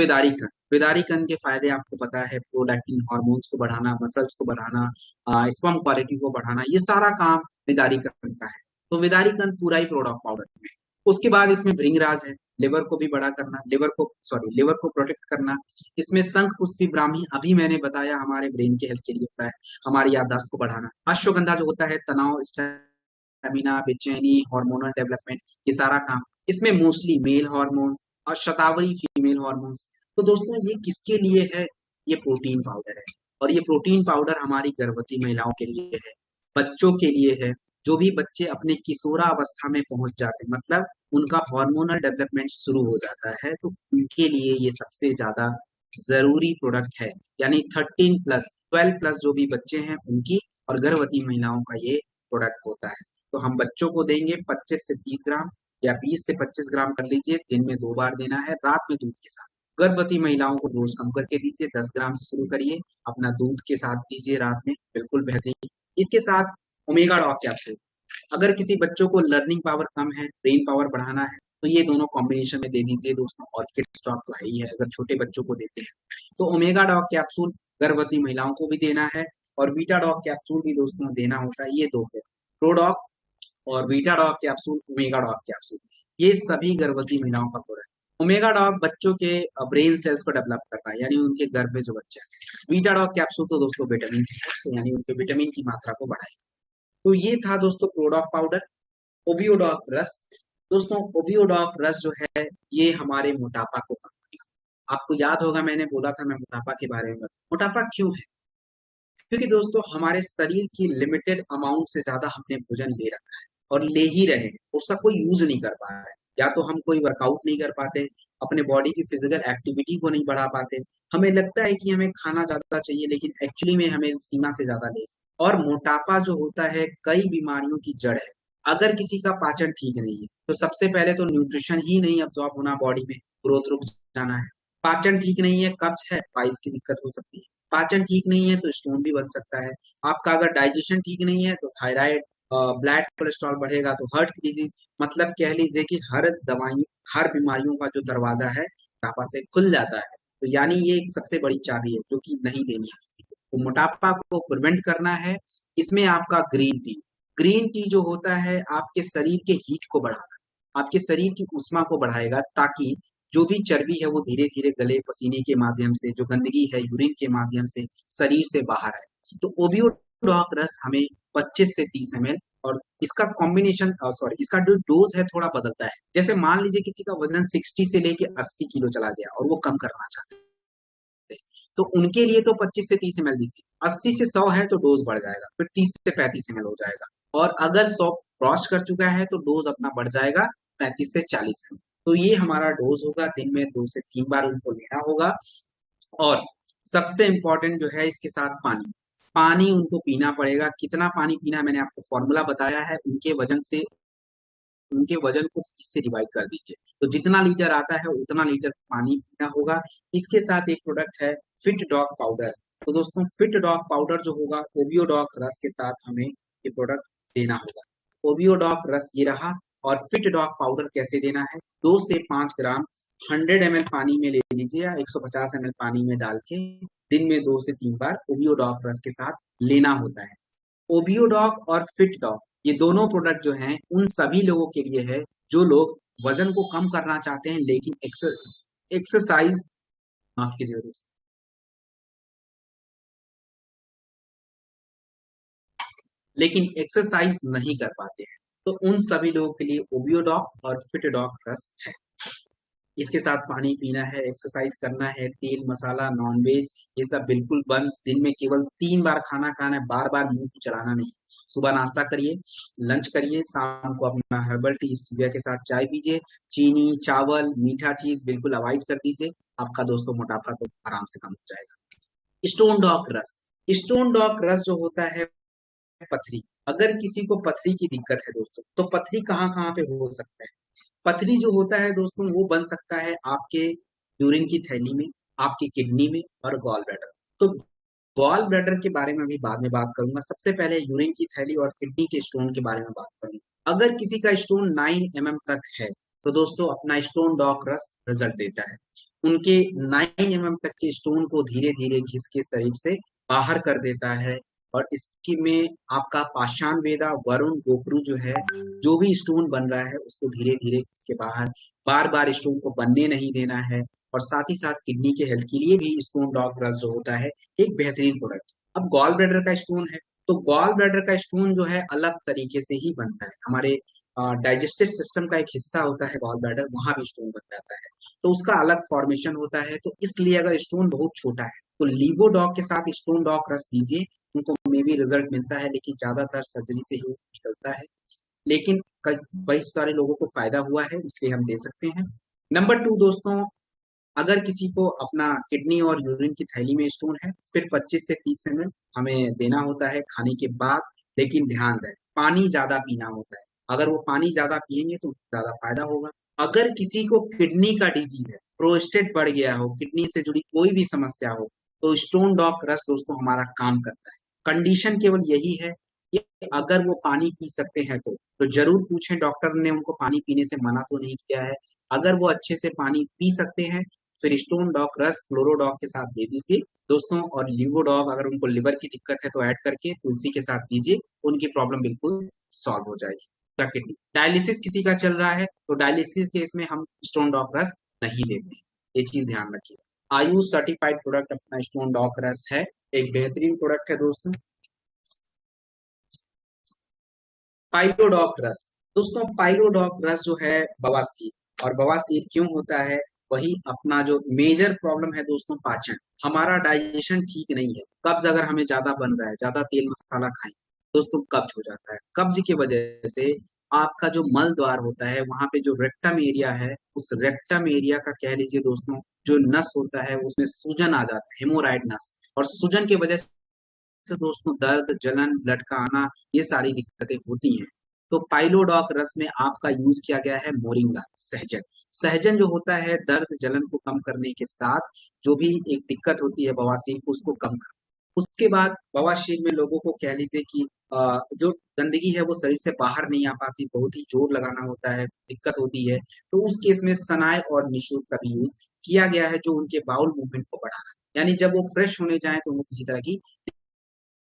वेदारिकन के फायदे आपको पता है, प्रोलैक्टिन हार्मोन्स को बढ़ाना, मसल्स को बढ़ाना, स्पर्म क्वालिटी को बढ़ाना, ये सारा काम वेदारिकन का है। तो वेदारिकन पूरा ही प्रोडक्ट पाउडर में। उसके बाद इसमें भृंगराज है, लिवर को भी बड़ा करना, लिवर को प्रोटेक्ट करना। इसमें शंख पुष्पी ब्राह्मी, अभी मैंने बताया, हमारे ब्रेन के हेल्थ के लिए होता है, हमारी याददाश्त को बढ़ाना। अश्वगंधा जो होता है तनाव, स्टेमिना, बेचैनी, हार्मोनल डेवलपमेंट, ये सारा काम। इसमें मोस्टली मेल हार्मोन्स और शतावरी फीमेल हार्मोन्स। तो दोस्तों ये किसके लिए है? ये प्रोटीन पाउडर है, और ये प्रोटीन पाउडर हमारी गर्भवती महिलाओं के लिए है, बच्चों के लिए है। जो भी बच्चे अपने किशोरावस्था में पहुंच जाते हैं, मतलब उनका हार्मोनल डेवलपमेंट शुरू हो जाता है, तो उनके लिए ये सबसे ज्यादा जरूरी प्रोडक्ट है। यानी 13+, 12+ जो भी बच्चे हैं उनकी, और गर्भवती महिलाओं का ये प्रोडक्ट होता है। तो हम बच्चों को देंगे 25 से 30 ग्राम, या 20 से 25 ग्राम कर लीजिए, दिन में 2 बार देना है, रात में दूध के साथ। गर्भवती महिलाओं को डोज कम करके दीजिए, 10 ग्राम से शुरू करिए, अपना दूध के साथ दीजिए रात में, बिल्कुल बेहतरीन। इसके साथ ओमेगा डॉग कैप्सूल, अगर किसी बच्चों को लर्निंग पावर कम है, ब्रेन पावर बढ़ाना है, तो ये दोनों कॉम्बिनेशन में दे दीजिए दोस्तों। और किड्स डॉग तो है ही है, अगर छोटे बच्चों को देते हैं तो ओमेगा डॉग कैप्सूल गर्भवती महिलाओं को भी देना है, और बीटा डॉग कैप्सूल भी दोस्तों देना होता है। ये दो है, प्रोडॉग और beta dog capsule, omega dog capsule, ये सभी गर्भवती महिलाओं का प्रोडक्ट। ओमेगा डॉग बच्चों के ब्रेन सेल्स को डेवलप करता है, यानी उनके गर्भ में जो बच्चा है। बीटा डॉग कैप्सूल तो दोस्तों विटामिन तो यानी उनके विटामिन की मात्रा को बढ़ाए। तो ये था दोस्तों प्रोडॉक पाउडर। ओबियोडॉक रस, दोस्तों ओबियोडॉक रस जो है ये हमारे मोटापा को कम करता है। आपको याद होगा मैंने बोला था मैं मोटापा के बारे में मोटापा क्यों है, क्योंकि दोस्तों हमारे शरीर की लिमिटेड अमाउंट से ज्यादा हमने भोजन ले रखा है और ले ही रहे हैं, उसका कोई यूज नहीं कर पा रहे हैं। या तो हम कोई वर्कआउट नहीं कर पाते, अपने बॉडी की फिजिकल एक्टिविटी को नहीं बढ़ा पाते। हमें लगता है कि हमें खाना ज्यादा चाहिए, लेकिन एक्चुअली में हमें सीमा से ज्यादा ले। और मोटापा जो होता है कई बीमारियों की जड़ है। अगर किसी का पाचन ठीक नहीं है तो सबसे पहले तो न्यूट्रिशन ही नहीं अब्सॉर्ब होना बॉडी में, ग्रोथ रुक जाना है। पाचन ठीक नहीं है, कब्ज है, पाइल्स की दिक्कत हो सकती है। पाचन ठीक नहीं है तो स्टोन भी बन सकता है। आपका अगर डाइजेशन ठीक नहीं है तो थायराइड, ब्लड कोलेस्ट्रॉल बढ़ेगा तो हार्ट की डिजीज। मतलब कह लीजिए कि हर दवाई, हर बीमारियों का जो दरवाजा है मोटापा से खुल जाता है। तो यानी ये एक सबसे बड़ी चाबी है जो कि नहीं देनी है किसी को। तो मोटापा को प्रिवेंट करना है, इसमें आपका ग्रीन टी। ग्रीन टी जो होता है आपके शरीर के हीट को बढ़ाता है, आपके शरीर की ऊष्मा को बढ़ाएगा, ताकि जो भी चर्बी है वो धीरे धीरे गले पसीने के माध्यम से, जो गंदगी है यूरिन के माध्यम से शरीर से बाहर आए। तो ओबियोडॉक रस हमें 25 से 30 ml, और इसका कॉम्बिनेशन, सॉरी, इसका जो डोज है थोड़ा बदलता है। जैसे मान लीजिए किसी का वजन 60 से लेके 80 किलो चला गया और वो कम करना चाहते हैं, तो उनके लिए तो 25 से 30 ml दीजिए। 80 से 100 है तो डोज बढ़ जाएगा, फिर 30 से 35 ml हो जाएगा। और अगर 100 क्रॉस कर चुका है तो डोज अपना बढ़ जाएगा 35 से 40 ml। तो ये हमारा डोज होगा, दिन में 2 से 3 बार उनको लेना होगा। और सबसे इंपॉर्टेंट जो है इसके साथ पानी, पानी उनको पीना पड़ेगा। कितना पानी पीना मैंने आपको फॉर्मूला बताया है, उनके वजन से, उनके वजन को 20 से डिवाइड कर दीजिए, तो जितना लीटर आता है उतना लीटर पानी पीना होगा। इसके साथ एक प्रोडक्ट है फिट डॉग पाउडर। तो दोस्तों फिट डॉग पाउडर जो होगा ओबियोडॉक रस के साथ हमें ये प्रोडक्ट देना होगा। ओबियोडॉक रस ये रहा। और फिट डॉग पाउडर कैसे देना है, 2 से 5 ग्राम 100 ml पानी में ले लीजिए, या 150 ml पानी में डाल के दिन में 2 से 3 बार ओबियोडॉक रस के साथ लेना होता है। ओबियोडॉक और फिट डॉग ये दोनों प्रोडक्ट जो हैं उन सभी लोगों के लिए है जो लोग वजन को कम करना चाहते हैं, लेकिन एक्सरसाइज, माफ कीजिए दोस्तों, लेकिन एक्सरसाइज नहीं कर पाते हैं। तो उन सभी लोगों के लिए ओबियोडॉक और फिटडॉक रस है। इसके साथ पानी पीना है, एक्सरसाइज करना है, तेल मसाला नॉनवेज ये सब बिल्कुल बंद। दिन में केवल 3 बार खाना खाना है, बार बार मुंह को चलाना नहीं। सुबह नाश्ता करिए, लंच करिए, शाम को अपना हर्बल टी स्टीविया के साथ चाय पीजिए। चीनी, चावल, मीठा चीज बिल्कुल अवॉइड कर दीजिए। आपका दोस्तों मोटापा तो आराम से कम हो जाएगा। स्टोन डॉग रस, स्टोन डॉग रस जो होता है पथरी, अगर किसी को पथरी की दिक्कत है दोस्तों, तो पथरी कहाँ कहाँ पे हो सकता है। पथरी जो होता है दोस्तों वो बन सकता है आपके यूरिन की थैली में, आपकी किडनी में, और गॉल ब्लैडर। तो गॉल ब्लैडर के बारे में भी बाद में बात करूंगा, सबसे पहले यूरिन की थैली और किडनी के स्टोन के बारे में बात करूंगी। अगर किसी का स्टोन 9 mm तक है तो दोस्तों अपना स्टोन डॉक रस रिजल्ट देता है। उनके 9 mm तक के स्टोन को धीरे धीरे घिस के शरीर से बाहर कर देता है। और इसकी में आपका पाषाण वेदा, वरुण, गोखरू जो है, जो भी स्टोन बन रहा है उसको धीरे धीरे इसके बाहर, बार बार स्टोन को बनने नहीं देना है। और साथ ही साथ किडनी के हेल्थ के लिए भी स्टोन डॉग रस जो होता है एक बेहतरीन प्रोडक्ट। अब गॉल ब्लैडर का स्टोन है, तो गॉल ब्लैडर का स्टोन जो है अलग तरीके से ही बनता है। हमारे डाइजेस्टिव सिस्टम का एक हिस्सा होता है गॉल ब्लैडर, वहां भी स्टोन बन जाता है, तो उसका अलग फॉर्मेशन होता है। तो इसलिए अगर स्टोन बहुत छोटा है तो लीवो डॉग के साथ स्टोन डॉग रस दीजिए, उनको मे भी रिजल्ट मिलता है, लेकिन ज्यादातर सर्जरी से ही निकलता है। लेकिन कई सारे लोगों को फायदा हुआ है, इसलिए हम दे सकते हैं। नंबर 2 दोस्तों, अगर किसी को अपना किडनी और यूरिन की थैली में स्टोन है, फिर 25 से 30 ml हमें देना होता है खाने के बाद। लेकिन ध्यान रहे पानी ज्यादा पीना होता है, अगर वो पानी ज्यादा पिएंगे तो ज्यादा फायदा होगा। अगर किसी को किडनी का डिजीज है, प्रोस्टेट बढ़ गया हो, किडनी से जुड़ी कोई भी समस्या हो, तो स्टोन डॉग रस दोस्तों हमारा काम करता है। कंडीशन केवल यही है कि अगर वो पानी पी सकते हैं तो जरूर पूछें, डॉक्टर ने उनको पानी पीने से मना तो नहीं किया है। अगर वो अच्छे से पानी पी सकते हैं फिर स्टोन डॉग रस क्लोरोडॉग के साथ दे दीजिए दोस्तों। और लिवोडॉग अगर उनको लिवर की दिक्कत है तो ऐड करके तुलसी के साथ दीजिए, उनकी प्रॉब्लम बिल्कुल सॉल्व हो जाएगी। किडनी डायलिसिस किसी का चल रहा है तो डायलिसिस केस में हम स्टोन डॉग रस नहीं देते हैं, ये चीज ध्यान रखिए। आयुष सर्टिफाइड प्रोडक्ट अपना स्टोन डॉक रस है, एक बेहतरीन प्रोडक्ट है दोस्तों। पाइलोडॉक रस, दोस्तों पाइलोडॉक रस जो है बवासीर, और बवासीर क्यों होता है, वही अपना जो मेजर प्रॉब्लम है दोस्तों, पाचन, हमारा डाइजेशन ठीक नहीं है। कब्ज अगर हमें ज्यादा बन रहा है, ज्यादा तेल मसाला खाएं दोस्तों, कब्ज हो जाता है। कब्ज की वजह से आपका जो मल द्वार होता है, वहां पे जो रेक्टम एरिया है, उस रेक्टम एरिया का कह लीजिए दोस्तों, जो नस होता है उसमें सूजन आ जाता है, हेमोराइड नस, और सूजन की वजह से दोस्तों दर्द, जलन, ब्लड का आना, ये सारी दिक्कतें होती हैं। तो पाइलोडॉक रस में आपका यूज किया गया है मोरिंगा, सहजन। सहजन जो होता है दर्द जलन को कम करने के साथ, जो भी एक दिक्कत होती है बवासीर को, उसको कम कर, उसके बाद बवासीर में लोगों को कह लीजिए कि जो गंदगी है वो शरीर से बाहर नहीं आ पाती, बहुत ही जोर लगाना होता है, दिक्कत होती है। तो उस केस में सनाय और निशुल्क का भी यूज किया गया है, जो उनके बाउल मूवमेंट को बढ़ाना, यानी जब वो फ्रेश होने जाए तो उनको किसी तरह की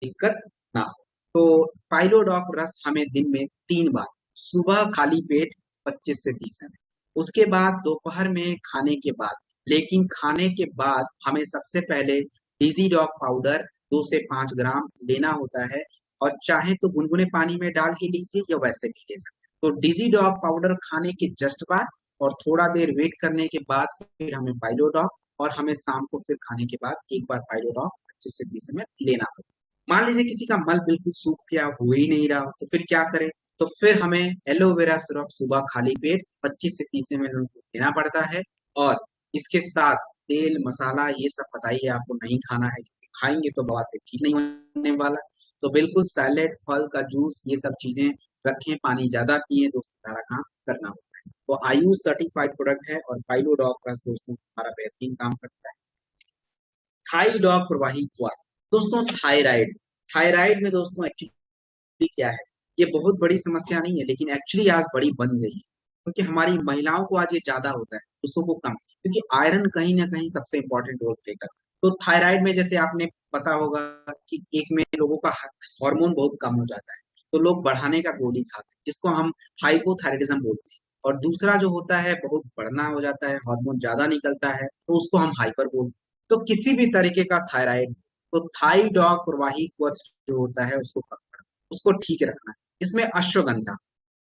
दिक्कत ना हो। तो पाइलोडॉक रस हमें दिन में 3 बार, सुबह खाली पेट 25 से 30 ml, उसके बाद दोपहर में खाने के बाद, लेकिन खाने के बाद हमें सबसे पहले डिजीडॉक पाउडर 2 से 5 ग्राम लेना होता है, और चाहे तो गुनगुने पानी में डाल के लीजिए या वैसे भी ले सकते हैं। तो डिजीडॉक पाउडर खाने के जस्ट बाद, और थोड़ा देर वेट करने के बाद फिर हमें पाइलोडॉक, और हमें शाम को फिर खाने के बाद एक बार पाइलोडॉक 25 से 30 ml लेना होता है। मान लीजिए किसी का मल बिल्कुल सूख गया, हो ही नहीं रहा, तो फिर क्या करें, तो फिर हमें एलोवेरा सिरप सुबह खाली पेट 25 से 30 ml उनको देना पड़ता है। और इसके साथ तेल मसाला ये सब पता ही है आपको, नहीं खाना है, क्योंकि खाएंगे तो बवासीर ठीक नहीं होने वाला। तो बिल्कुल सैलेड, फल का जूस, ये सब चीजें रखें, पानी ज्यादा पिए, तो उससे सारा काम करना होता है। तो आयुष सर्टिफाइड प्रोडक्ट है, और पाइलोडॉक प्लस दोस्तों हमारा बेहतरीन काम करता है। थाईडॉक प्रवाही हुआ, दोस्तों थायराइड, थायराइड में दोस्तों एक्चुअली क्या है, ये बहुत बड़ी समस्या नहीं है, लेकिन एक्चुअली आज बड़ी बन गई है, क्योंकि हमारी महिलाओं को आज ये ज्यादा होता है, पुरुषों को कम, क्योंकि आयरन कहीं ना कहीं सबसे इंपॉर्टेंट रोल प्ले करता है। तो थायराइड में जैसे आपने पता होगा कि एक में लोगों का हार्मोन बहुत कम हो जाता है, तो लोग बढ़ाने का गोली खाते हैं, जिसको हम हाइपोथायराइडिज्म बोलते हैं। और दूसरा जो होता है बहुत बढ़ना हो जाता है, हार्मोन ज्यादा निकलता है, तो उसको हम हाइपर बोलते हैं। तो किसी भी तरीके का थायराइड, तो थाईडॉक प्रवाही क्वथ जो होता है उसको कम करना, उसको ठीक रखना है। इसमें अश्वगंधा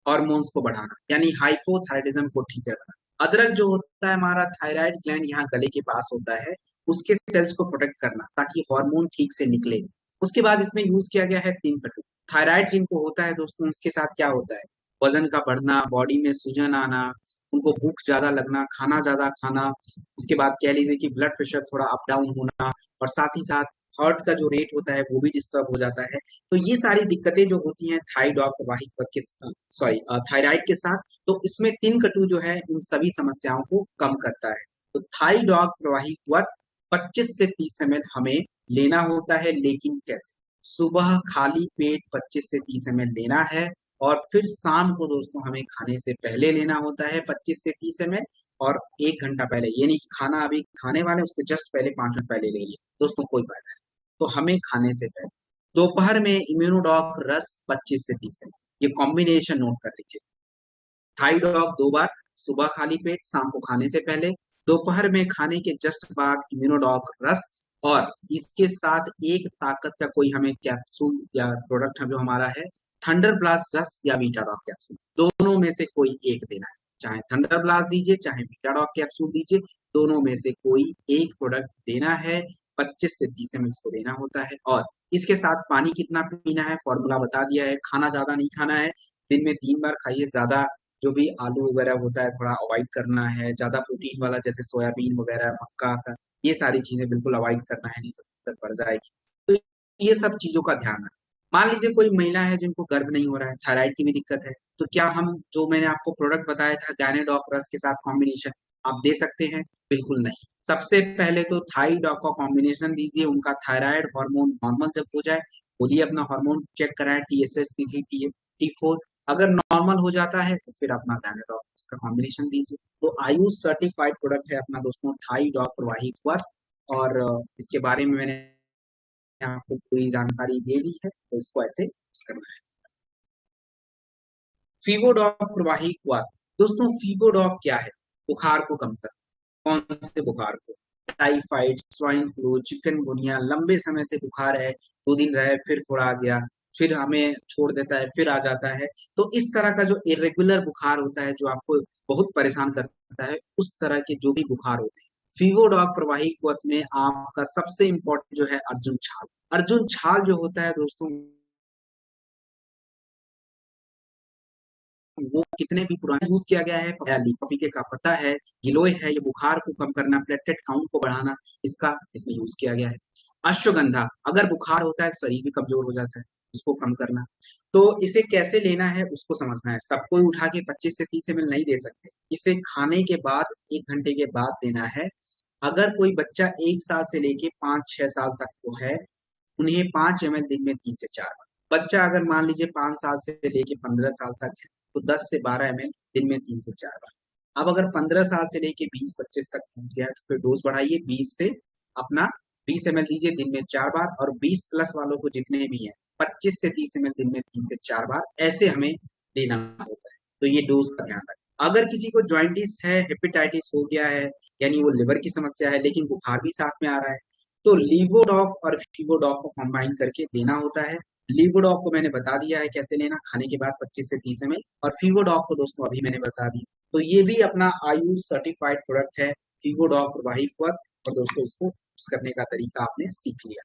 हॉर्मोन्स को बढ़ाना, यानी हाइपोथायराइडिज्म को ठीक रखना। अदरक जो होता है हमारा थायराइड ग्लैंड यहाँ गले के पास होता है, उसके सेल्स को प्रोटेक्ट करना, ताकि हार्मोन ठीक से निकले। उसके बाद इसमें यूज किया गया है 3 कटु। थायराइड जिनको होता है दोस्तों, उसके साथ क्या होता है, वजन का बढ़ना, बॉडी में सूजन आना, उनको भूख ज्यादा लगना, खाना ज्यादा खाना, उसके बाद कह लीजिए कि ब्लड प्रेशर थोड़ा अप डाउन होना, और साथ ही साथ हार्ट का जो रेट होता है वो भी डिस्टर्ब हो जाता है। तो ये सारी दिक्कतें जो होती हैं थाईडॉक प्रवाही के, सॉरी, थायराइड के साथ, तो इसमें 3 कटु जो है इन सभी समस्याओं को कम करता है। तो थाईडॉक प्रवाही 25 से 30 ml हमें लेना होता है, लेकिन कैसे, सुबह खाली पेट 25 से 30 ml लेना है, और फिर शाम को दोस्तों हमें खाने से पहले लेना होता है 25 से 30 ml, और 1 घंटा पहले, ये नहीं कि खाना अभी खाने वाले उसके जस्ट पहले 5 मिनट पहले ले लिए दोस्तों, कोई फायदा नहीं। तो हमें खाने से पहले दोपहर में इम्यूनोडॉक रस 25 से 30 ml, ये कॉम्बिनेशन नोट कर लीजिए। थाईडॉक 2 बार, सुबह खाली पेट, शाम को खाने से पहले, दोपहर में खाने के जस्ट बाद इम्यूनोडॉक रस, और इसके साथ एक ताकत का कोई हमें कैप्सूल या प्रोडक्ट जो हमारा है, थंडर ब्लास्ट रस या बीटाडॉक कैप्सूल, दोनों में से कोई एक देना है। चाहे थंडर ब्लास्ट दीजिए, चाहे बीटाडॉक कैप्सूल दीजिए, दोनों में से कोई एक प्रोडक्ट देना है। 25 से 30 ml को देना होता है, और इसके साथ पानी कितना पीना है फॉर्मूला बता दिया है। खाना ज्यादा नहीं खाना है, दिन में 3 बार खाइए, ज्यादा जो भी आलू वगैरह होता है थोड़ा अवॉइड करना है, ज्यादा प्रोटीन वाला जैसे सोयाबीन वगैरह, मक्का का, ये सारी चीजें बिल्कुल अवॉइड करना है, नहीं तो दिक्कत बढ़ जाएगी। तो ये सब चीजों का ध्यान रखें। मान लीजिए कोई महिला है जिनको गर्भ नहीं हो रहा है, थायराइड की भी दिक्कत है, तो क्या हम जो मैंने आपको प्रोडक्ट बताया था गायनेडॉक रस के साथ कॉम्बिनेशन, आप दे सकते हैं? बिल्कुल नहीं। सबसे पहले तो थाईडॉक का कॉम्बिनेशन दीजिए, उनका थायराइड हार्मोन नॉर्मल जब हो जाए, बोलिए अपना हार्मोन चेक कराएं, TSH, T3, T4, अगर नॉर्मल हो जाता है तो फिर अपना गायनेडॉक इसका कॉम्बिनेशन दीजिए। तो आयुष सर्टिफाइड प्रोडक्ट है अपना दोस्तों थाईडॉक प्रवाही वर्क, और इसके बारे में मैंने आपको पूरी जानकारी दे दी है, तो इसको ऐसे यूज करना है। फीवोडॉक प्रवाही वर्क, दोस्तों फीवोडॉक क्या है, बुखार को कम करना, कौन से बुखार को? टाइफाइड, स्वाइन फ्लू, चिकनगुनिया, लंबे समय से बुखार है, 2 दिन रहे फिर थोड़ा आ गया, फिर हमें छोड़ देता है, फिर आ जाता है। तो इस तरह का जो इरेगुलर बुखार होता है, जो आपको बहुत परेशान करता है, उस तरह के जो भी बुखार होते हैं, फीवोडॉक प्रवाही क्वथ में आपका सबसे इम्पोर्टेंट जो है अर्जुन छाल। अर्जुन छाल जो होता है दोस्तों, वो कितने भी पुराने यूज किया गया है, पपीते का पत्ता है, गिलोय है, ये बुखार को कम करना, प्लेटलेट काउंट को बढ़ाना, इसका इसमें यूज किया गया है। अश्वगंधा, अगर बुखार होता है शरीर भी कमजोर हो जाता है, उसको कम करना। तो इसे कैसे लेना है उसको समझना है। सबको उठा के 25 से 30 ml नहीं दे सकते, इसे खाने के बाद 1 घंटे के बाद देना है। अगर कोई बच्चा 1 साल से लेके 5-6 साल तक को है, उन्हें 5 ml दिन में 3 से 4 बार। बच्चा अगर मान लीजिए 5 साल से लेके 15 साल तक है, तो 10 से 12 ml दिन में 3 से 4 बार। अब अगर 15 साल से लेके 20-25 तक पहुंच गया है, तो फिर डोज बढ़ाइए, 20 से अपना 20 ml दीजिए दिन में 4 बार, और 20+ वालों को जितने भी हैं 25 से 30 ml दिन में 3 से 4 बार, ऐसे हमें देना होता है। तो ये डोज का ध्यान रखें। अगर किसी को ज्वाइंटिस है, हेपेटाइटिस हो गया है, यानी वो लिवर की समस्या है लेकिन बुखार भी साथ में आ रहा है, तो लीवोडॉक और फीवोडॉक को कंबाइन करके देना होता है। लीवोडॉक को मैंने बता दिया है कैसे लेना, खाने के बाद 25 से 30 ml, और फीवोडॉक को दोस्तों अभी मैंने बता दिया। तो ये भी अपना आयुष सर्टिफाइड प्रोडक्ट है, फीवोडॉक प्रवाही क्वथ। और दोस्तों इसको यूज करने का तरीका आपने सीख लिया।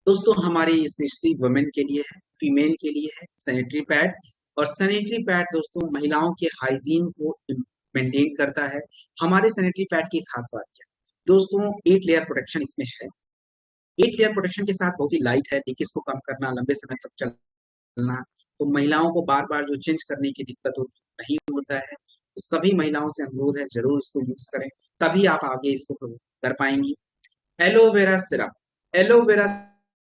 दोस्तों हमारे स्पेशली वुमेन के लिए है, फीमेल के लिए है सैनिटरी पैड। और सैनिटरी पैड दोस्तों महिलाओं के हाइजीन को मेंटेन करता है। हमारे सैनिटरी पैड की खास बात क्या है दोस्तों, 8 लेयर प्रोटेक्शन इसमें है। 8 लेयर प्रोटेक्शन के साथ बहुत ही लाइट है, लीकेज को कम करना, लंबे समय तक चलना, तो महिलाओं को बार बार जो चेंज करने की दिक्कत नहीं होता है। तो सभी महिलाओं से अनुरोध है जरूर इसको यूज करें, तभी आप आगे इसको कर पाएंगी। Aloe vera syrup. एलोवेरा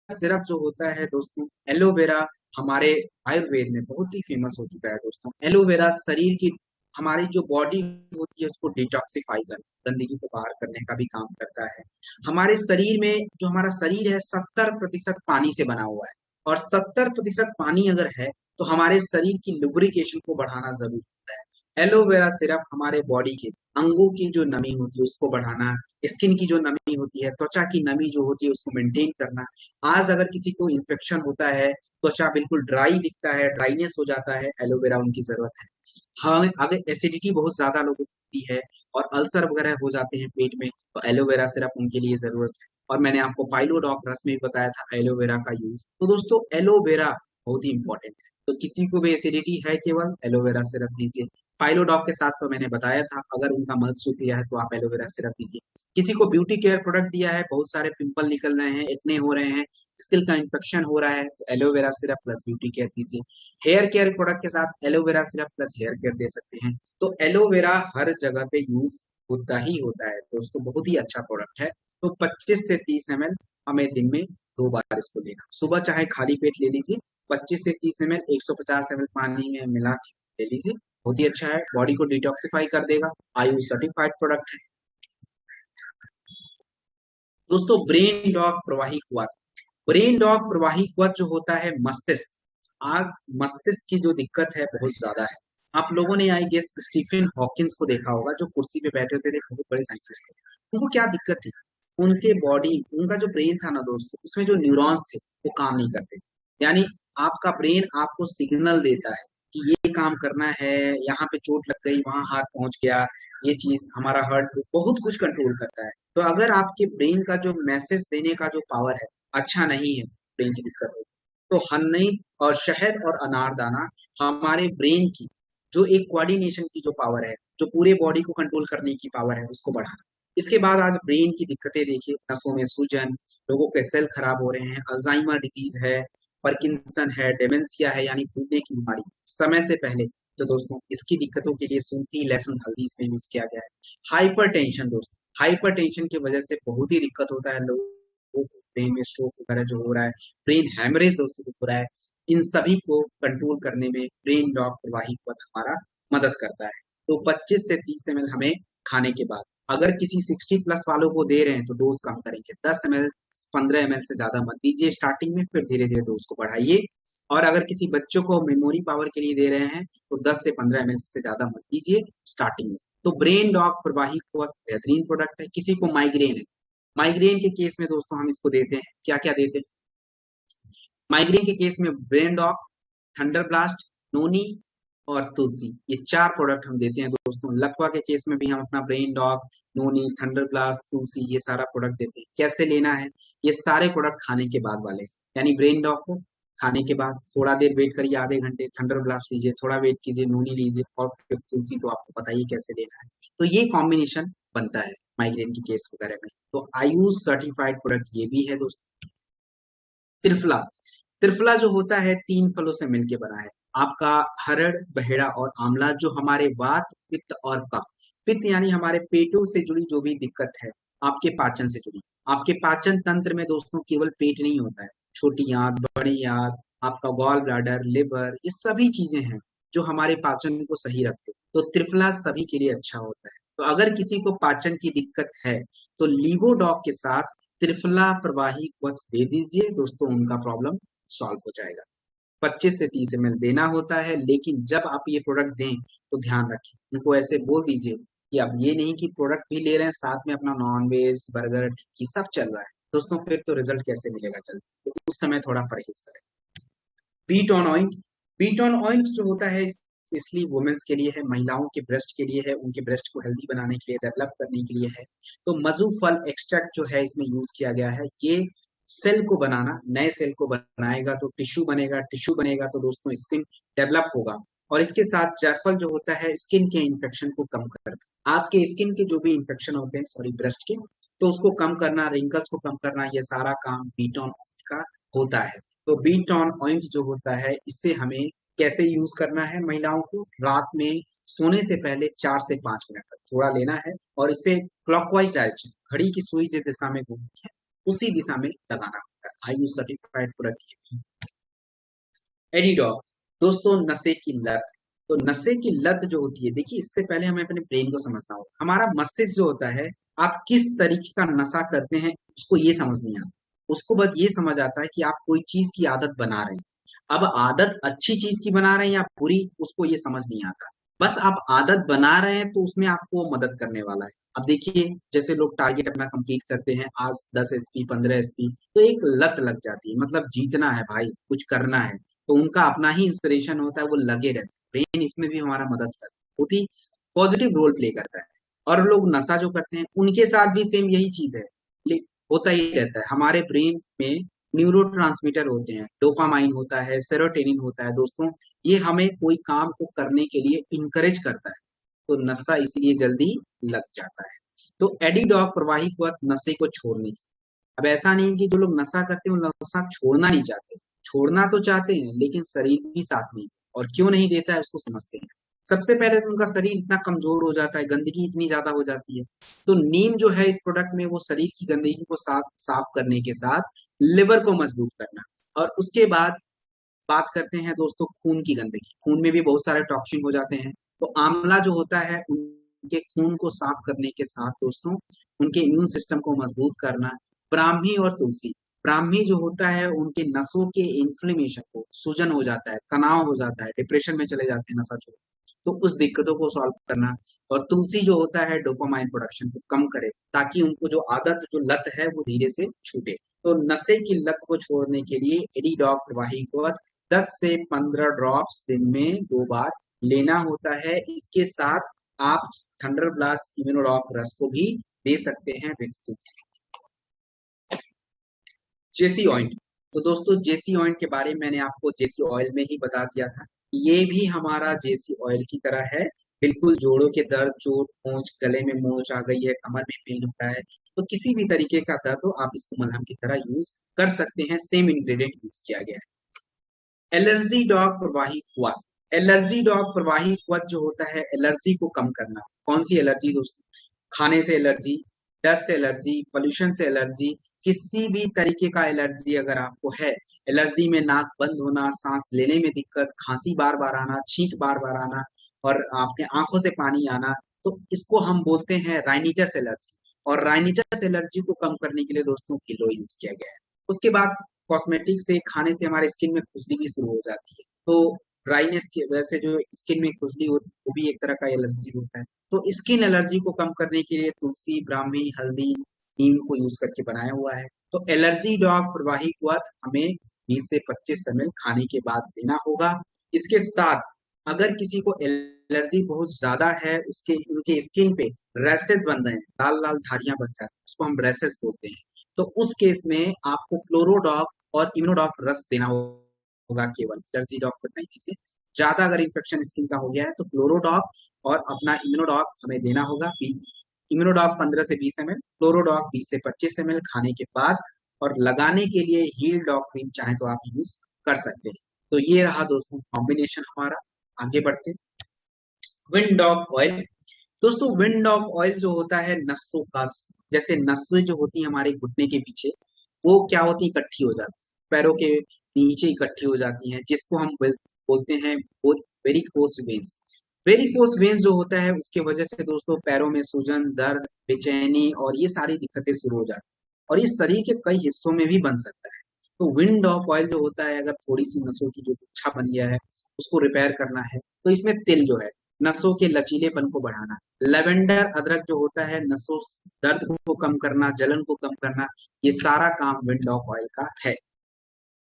सिरप जो होता है दोस्तों, एलोवेरा हमारे आयुर्वेद में बहुत ही फेमस हो चुका है दोस्तों। एलोवेरा शरीर की, हमारी जो बॉडी होती है उसको डिटॉक्सिफाई कर, गंदगी को बाहर करने का भी काम करता है। हमारे शरीर में, जो हमारा शरीर है 70% पानी से बना हुआ है, और 70% पानी अगर है तो हमारे शरीर की लुब्रिकेशन को बढ़ाना जरूरी होता है। एलोवेरा सिरप हमारे बॉडी के अंगों की जो नमी होती है उसको बढ़ाना, स्किन की जो नमी होती है, त्वचा की नमी जो होती है उसको मेंटेन करना। आज अगर किसी को इन्फेक्शन होता है, त्वचा बिल्कुल ड्राई दिखता है, ड्राइनेस हो जाता है, एलोवेरा उनकी जरूरत है। हाँ, अगर एसिडिटी बहुत ज्यादा लोगों को होती है और अल्सर वगैरह हो जाते हैं पेट में, तो एलोवेरा सिरप उनके लिए जरूरत है। और मैंने आपको पाइलोडॉक रस में भी बताया था एलोवेरा का यूज। तो दोस्तों एलोवेरा बहुत ही इंपॉर्टेंट है, तो किसी को भी एसिडिटी है केवल एलोवेरा सिरप दीजिए। पाइलोडॉक के साथ तो मैंने बताया था, अगर उनका मल सूख गया है तो आप एलोवेरा सिरप दीजिए। किसी को ब्यूटी केयर प्रोडक्ट दिया है, बहुत सारे पिंपल निकल रहे हैं, एक्ने हो रहे हैं, स्किन का इन्फेक्शन हो रहा है, तो aloe vera syrup plus beauty care दीजिए। हेयर केयर प्रोडक्ट के साथ aloe vera syrup plus hair care दे सकते हैं। तो एलोवेरा हर जगह पे यूज होता ही होता है दोस्तों, बहुत ही अच्छा प्रोडक्ट है। तो 25 से 30 ml हमें दिन में 2 बार इसको लेना। सुबह चाहे खाली पेट ले लीजिए, 25 से 30 ml 150 ml पानी में मिला के ले लीजिए, बहुत ही अच्छा है, बॉडी को डिटॉक्सिफाई कर देगा, आयुष सर्टिफाइड प्रोडक्ट है। दोस्तों ब्रेन डॉग प्रवाही क्वथ। ब्रेन डॉग प्रवाही क्वथ जो होता है मस्तिष्क, आज मस्तिष्क की जो दिक्कत है बहुत ज्यादा है। आप लोगों ने आई गेस स्टीफन हॉकिंस को देखा होगा, जो कुर्सी पे बैठे होते थे, बहुत बड़े साइंटिस्ट थे। उनको क्या दिक्कत थी, उनके बॉडी, उनका जो ब्रेन था ना दोस्तों, उसमें जो न्यूरॉन्स थे वो काम नहीं करते। यानी आपका ब्रेन आपको सिग्नल देता है कि ये काम करना है, यहाँ पे चोट लग गई, वहां हाथ पहुंच गया, ये चीज हमारा हार्ट बहुत कुछ कंट्रोल करता है। तो अगर आपके ब्रेन का जो मैसेज देने का जो पावर है अच्छा नहीं है, ब्रेन की दिक्कत होगी। तो हनी और शहद और अनारदाना हमारे ब्रेन की जो एक कोऑर्डिनेशन की जो पावर है, जो पूरे बॉडी को कंट्रोल करने की पावर है, उसको बढ़ाना। इसके बाद आज ब्रेन की दिक्कतें देखिए, नसों में सूजन, लोगों के सेल खराब हो रहे हैं, अल्जाइमर डिजीज है, पार्किंसन है, डेमेंशिया है, यानी भूलने की बीमारी समय से पहले। तो दोस्तों इसकी दिक्कतों के लिए सूंठी, लहसुन, हल्दी इसमें यूज किया गया है। हाइपर टेंशन दोस्तों, हाइपर टेंशन की वजह से बहुत ही दिक्कत होता है लोगों को, ब्रेन में स्ट्रोक वगैरह जो हो रहा है, ब्रेन हैमरेज दोस्तों जो हो रहा है, इन सभी को कंट्रोल करने में ब्रेन डॉग प्रवाही पथ हमारा मदद करता है। तो 25 से 30 ml हमें खाने के बाद, अगर किसी 60+ वालों को दे रहे हैं तो डोज कम करेंगे, 10 ml 15 ml से ज्यादा मत दीजिए स्टार्टिंग में, फिर धीरे धीरे डोज को बढ़ाइए। और अगर किसी बच्चों को मेमोरी पावर के लिए दे रहे हैं तो 10 से 15 ml से ज्यादा मत दीजिए स्टार्टिंग में, तो ब्रेन डॉग प्रवाही बहुत बेहतरीन प्रोडक्ट है। किसी को माइग्रेन है, माइग्रेन के केस में दोस्तों हम इसको देते हैं, क्या क्या देते हैं माइग्रेन के केस में? ब्रेन डॉग, थंडर ब्लास्ट, नोनी और तुलसी, ये 4 प्रोडक्ट हम देते हैं दोस्तों। लकवा के केस में भी हम अपना ब्रेन डॉग, नोनी, थंडर ब्लास्ट, तुलसी, ये सारा प्रोडक्ट देते हैं। कैसे लेना है? ये सारे प्रोडक्ट खाने के बाद वाले, यानी ब्रेन डॉग को खाने के बाद थोड़ा देर वेट करिए, आधे घंटे, थंडर ब्लास्ट लीजिए, थोड़ा वेट कीजिए, नोनी लीजिए, और फिर तुलसी तो आपको पता ही कैसे लेना है। तो ये कॉम्बिनेशन बनता है माइग्रेन की केस वगैरह में। तो आयुष सर्टिफाइड प्रोडक्ट ये भी है दोस्तों। त्रिफला, त्रिफला जो होता है 3 फलों से मिलकर बना है। आपका हरड़, बहेड़ा और आंवला, जो हमारे वात, पित्त और कफ, पित्त यानी हमारे पेटों से जुड़ी जो भी दिक्कत है, आपके पाचन से जुड़ी, आपके पाचन तंत्र में दोस्तों केवल पेट नहीं होता है, छोटी आंत, बड़ी आंत, आपका गॉल ब्लैडर, लिवर, ये सभी चीजें हैं जो हमारे पाचन को सही रखते हैं। तो त्रिफला सभी के लिए अच्छा होता है। तो अगर किसी को पाचन की दिक्कत है तो लीवोडॉग के साथ त्रिफला प्रवाही कवच दे दीजिए दोस्तों, उनका प्रॉब्लम सॉल्व हो जाएगा। 25 से 30 ml देना होता है, लेकिन जब आप ये प्रोडक्ट दें तो ध्यान रखें, उनको ऐसे बोल दीजिए कि आप ये नहीं कि प्रोडक्ट भी ले रहे हैं साथ में अपना नॉन वेज, बर्गर, टिक्की सब चल रहा है दोस्तों, फिर तो रिजल्ट कैसे मिलेगा जल्दी? तो उस समय थोड़ा परहेज करें। बीट ऑन ऑइंट, बीट ऑन ऑइंट जो होता है इसलिए वुमेन्स के लिए है, महिलाओं के ब्रेस्ट के लिए है, उनके ब्रेस्ट को हेल्दी बनाने के लिए, डेवलप करने के लिए है। तो मधु फल एक्सट्रैक्ट जो है इसमें यूज किया गया है। ये सेल को बनाना, नए सेल को बनाएगा तो टिश्यू बनेगा, टिश्यू बनेगा तो दोस्तों स्किन डेवलप होगा। और इसके साथ जायफल जो होता है स्किन के इन्फेक्शन को कम करना, आपके स्किन के जो भी इन्फेक्शन होते हैं, सॉरी ब्रेस्ट के, तो उसको कम करना, रिंकल्स को कम करना, ये सारा काम बीट ऑन का होता है। तो बीट ऑन ऑइंट जो होता है इससे हमें कैसे यूज करना है? महिलाओं को रात में सोने से पहले 4 से 5 मिनट तक थोड़ा लेना है और इसे क्लॉकवाइज डायरेक्शन, घड़ी की सुई जिस दिशा में घूमती है उसी दिशा में लगाना होता है। Ayush certified product. एडिडॉग दोस्तों, नशे की लत। तो नशे की लत जो होती है, देखिए इससे पहले हमें अपने ब्रेन को समझना होगा। हमारा मस्तिष्क जो होता है, आप किस तरीके का नशा करते हैं उसको ये समझ नहीं आता, उसको बस ये समझ आता है कि आप कोई चीज की आदत बना रहे हैं। अब आदत अच्छी चीज की बना रहे हैं या बुरी, उसको ये समझ नहीं आता। बस आप आदत बना रहे हैं तो उसमें आपको मदद करने वाला है। अब देखिए जैसे लोग टारगेट अपना कंप्लीट करते हैं, आज 10 एसपी, 15 एसपी, तो एक लत लग जाती है, मतलब जीतना है भाई, कुछ करना है, तो उनका अपना ही इंस्पिरेशन होता है, वो लगे रहते हैं। ब्रेन इसमें भी हमारा मदद करता है, बहुत ही पॉजिटिव रोल प्ले करता है। और लोग नशा जो करते हैं उनके साथ भी सेम यही चीज है, होता ही रहता है। हमारे ब्रेन में न्यूरोट्रांसमीटर होते हैं, डोपामाइन होता है, सेरोटोनिन होता है दोस्तों, ये हमें कोई काम को करने के लिए इनकरेज करता है। तो नशा इसलिए जल्दी लग जाता है। तो एडिडॉग प्रवाही वक्त नशे को छोड़ने की। अब ऐसा नहीं कि जो लोग नशा करते हैं वो नशा छोड़ना नहीं चाहते, छोड़ना तो चाहते हैं लेकिन शरीर भी साथ नहीं देता। और क्यों नहीं देता है उसको समझते हैं। सबसे पहले तो उनका शरीर इतना कमजोर हो जाता है, गंदगी इतनी ज्यादा हो जाती है। तो नीम जो है इस प्रोडक्ट में वो शरीर की गंदगी को साफ साफ करने के साथ लिवर को मजबूत करना, और उसके बाद बात करते हैं दोस्तों खून की गंदगी। खून में भी बहुत सारे टॉक्सिन हो जाते हैं, तो आंवला जो होता है उनके खून को साफ करने के साथ दोस्तों उनके इम्यून सिस्टम को मजबूत करना। ब्राह्मी और तुलसी, ब्राह्मी जो होता है उनके नसों के इन्फ्लेमेशन को, सूजन हो जाता है, तनाव हो जाता है, डिप्रेशन में चले जाते हैं नशा छोड़, तो उस दिक्कतों को सॉल्व करना। और तुलसी जो होता है डोपामाइन प्रोडक्शन को कम करे, ताकि उनको जो आदत, जो लत है वो धीरे से छूटे। तो नशे की लत को छोड़ने के लिए एडिडॉग प्रवाही को 10 से 15 ड्रॉप्स दिन में 2 बार लेना होता है। इसके साथ आप थंडर ब्लास्ट इम्यूनोडॉग रस को भी दे सकते हैं विद तुलसी। जेसी ऑइंट, तो दोस्तों जेसी ऑइंट के बारे में मैंने आपको जेसी ऑयल में ही बता दिया था। ये भी हमारा जेसी ऑयल की तरह है, बिल्कुल जोड़ों के दर्द, चोट, मोच, गले में मोच आ गई है, कमर में पेन होता है, तो किसी भी तरीके का दर्द हो आप इसको मलहम की तरह यूज कर सकते हैं। सेम इंग्रेडिएंट यूज किया गया है। एलर्जी डॉग प्रवाही क्वथ, एलर्जी डॉग प्रवाही क्वथ जो होता है एलर्जी को कम करना। कौन सी एलर्जी दोस्तों? खाने से एलर्जी, डस्ट से एलर्जी, पोल्यूशन से एलर्जी, किसी भी तरीके का एलर्जी अगर आपको है, एलर्जी में नाक बंद होना, सांस लेने में दिक्कत, खांसी बार बार आना, छींक बार बार आना और आपके आंखों से पानी आना, तो इसको हम बोलते हैं राइनिटस एलर्जी। और राइनिटस एलर्जी को कम करने के लिए दोस्तों किलो यूज किया गया है। उसके बाद कॉस्मेटिक से, खाने से हमारे स्किन में खुजली भी शुरू हो जाती है, तो ड्राइनेस की वजह से जो स्किन में खुजली होती है वो भी एक तरह का एलर्जी होता है। तो स्किन एलर्जी को कम करने के लिए तुलसी, ब्राह्मी, हल्दी, नीम को यूज करके बनाया हुआ है। तो एलर्जी ड्रॉप प्रवाही क्वाथ हमें 20 से 25 ml खाने के बाद लेना होगा। इसके साथ अगर किसी को एलर्जी बहुत ज्यादा है, उसके उनके स्किन पे रैसेस बन रहे हैं, लाल लाल धारियां बन रही हैं, उसको हम रैसेस बोलते हैं, तो उस केस में आपको क्लोरोडॉक और इम्यूनोडॉक रस देना होगा केवल, एलर्जी डॉक को नहीं। से ज्यादा अगर इन्फेक्शन स्किन का हो गया है तो क्लोरोडॉक और अपना इम्यूनोडॉक हमें देना होगा 20, इम्यूनोडॉक 15 से 20 ml, क्लोरोडॉक 20 से 25 ml खाने के बाद। और लगाने के लिए हील डॉक क्रीम चाहे तो आप यूज कर सकते हैं। तो ये रहा दोस्तों कॉम्बिनेशन हमारा। आगे बढ़ते, विंड डॉग ऑयल। दोस्तों विंड डॉग ऑयल जो होता है नसों का, जैसे नसें जो होती है हमारे घुटने के पीछे, वो क्या होती है, इकट्ठी हो जाती है, पैरों के नीचे इकट्ठी हो जाती हैं, जिसको हम बोलते हैं वेरिकोस वेन्स। वेरिकोस वेन्स जो होता है उसके वजह से दोस्तों पैरों में सूजन, दर्द, बेचैनी और ये सारी दिक्कतें शुरू हो जाती हैं, और ये शरीर के कई हिस्सों में भी बन सकता है। तो विंड डॉग ऑयल जो होता है, अगर थोड़ी सी नसों की जो गुच्छा बन गया है उसको रिपेयर करना है, तो इसमें तिल जो है नसों के लचीलेपन को बढ़ाना, लेवेंडर अदरक जो होता है नसों दर्द को कम करना, जलन को कम करना, ये सारा काम विंड डॉग ऑयल का है।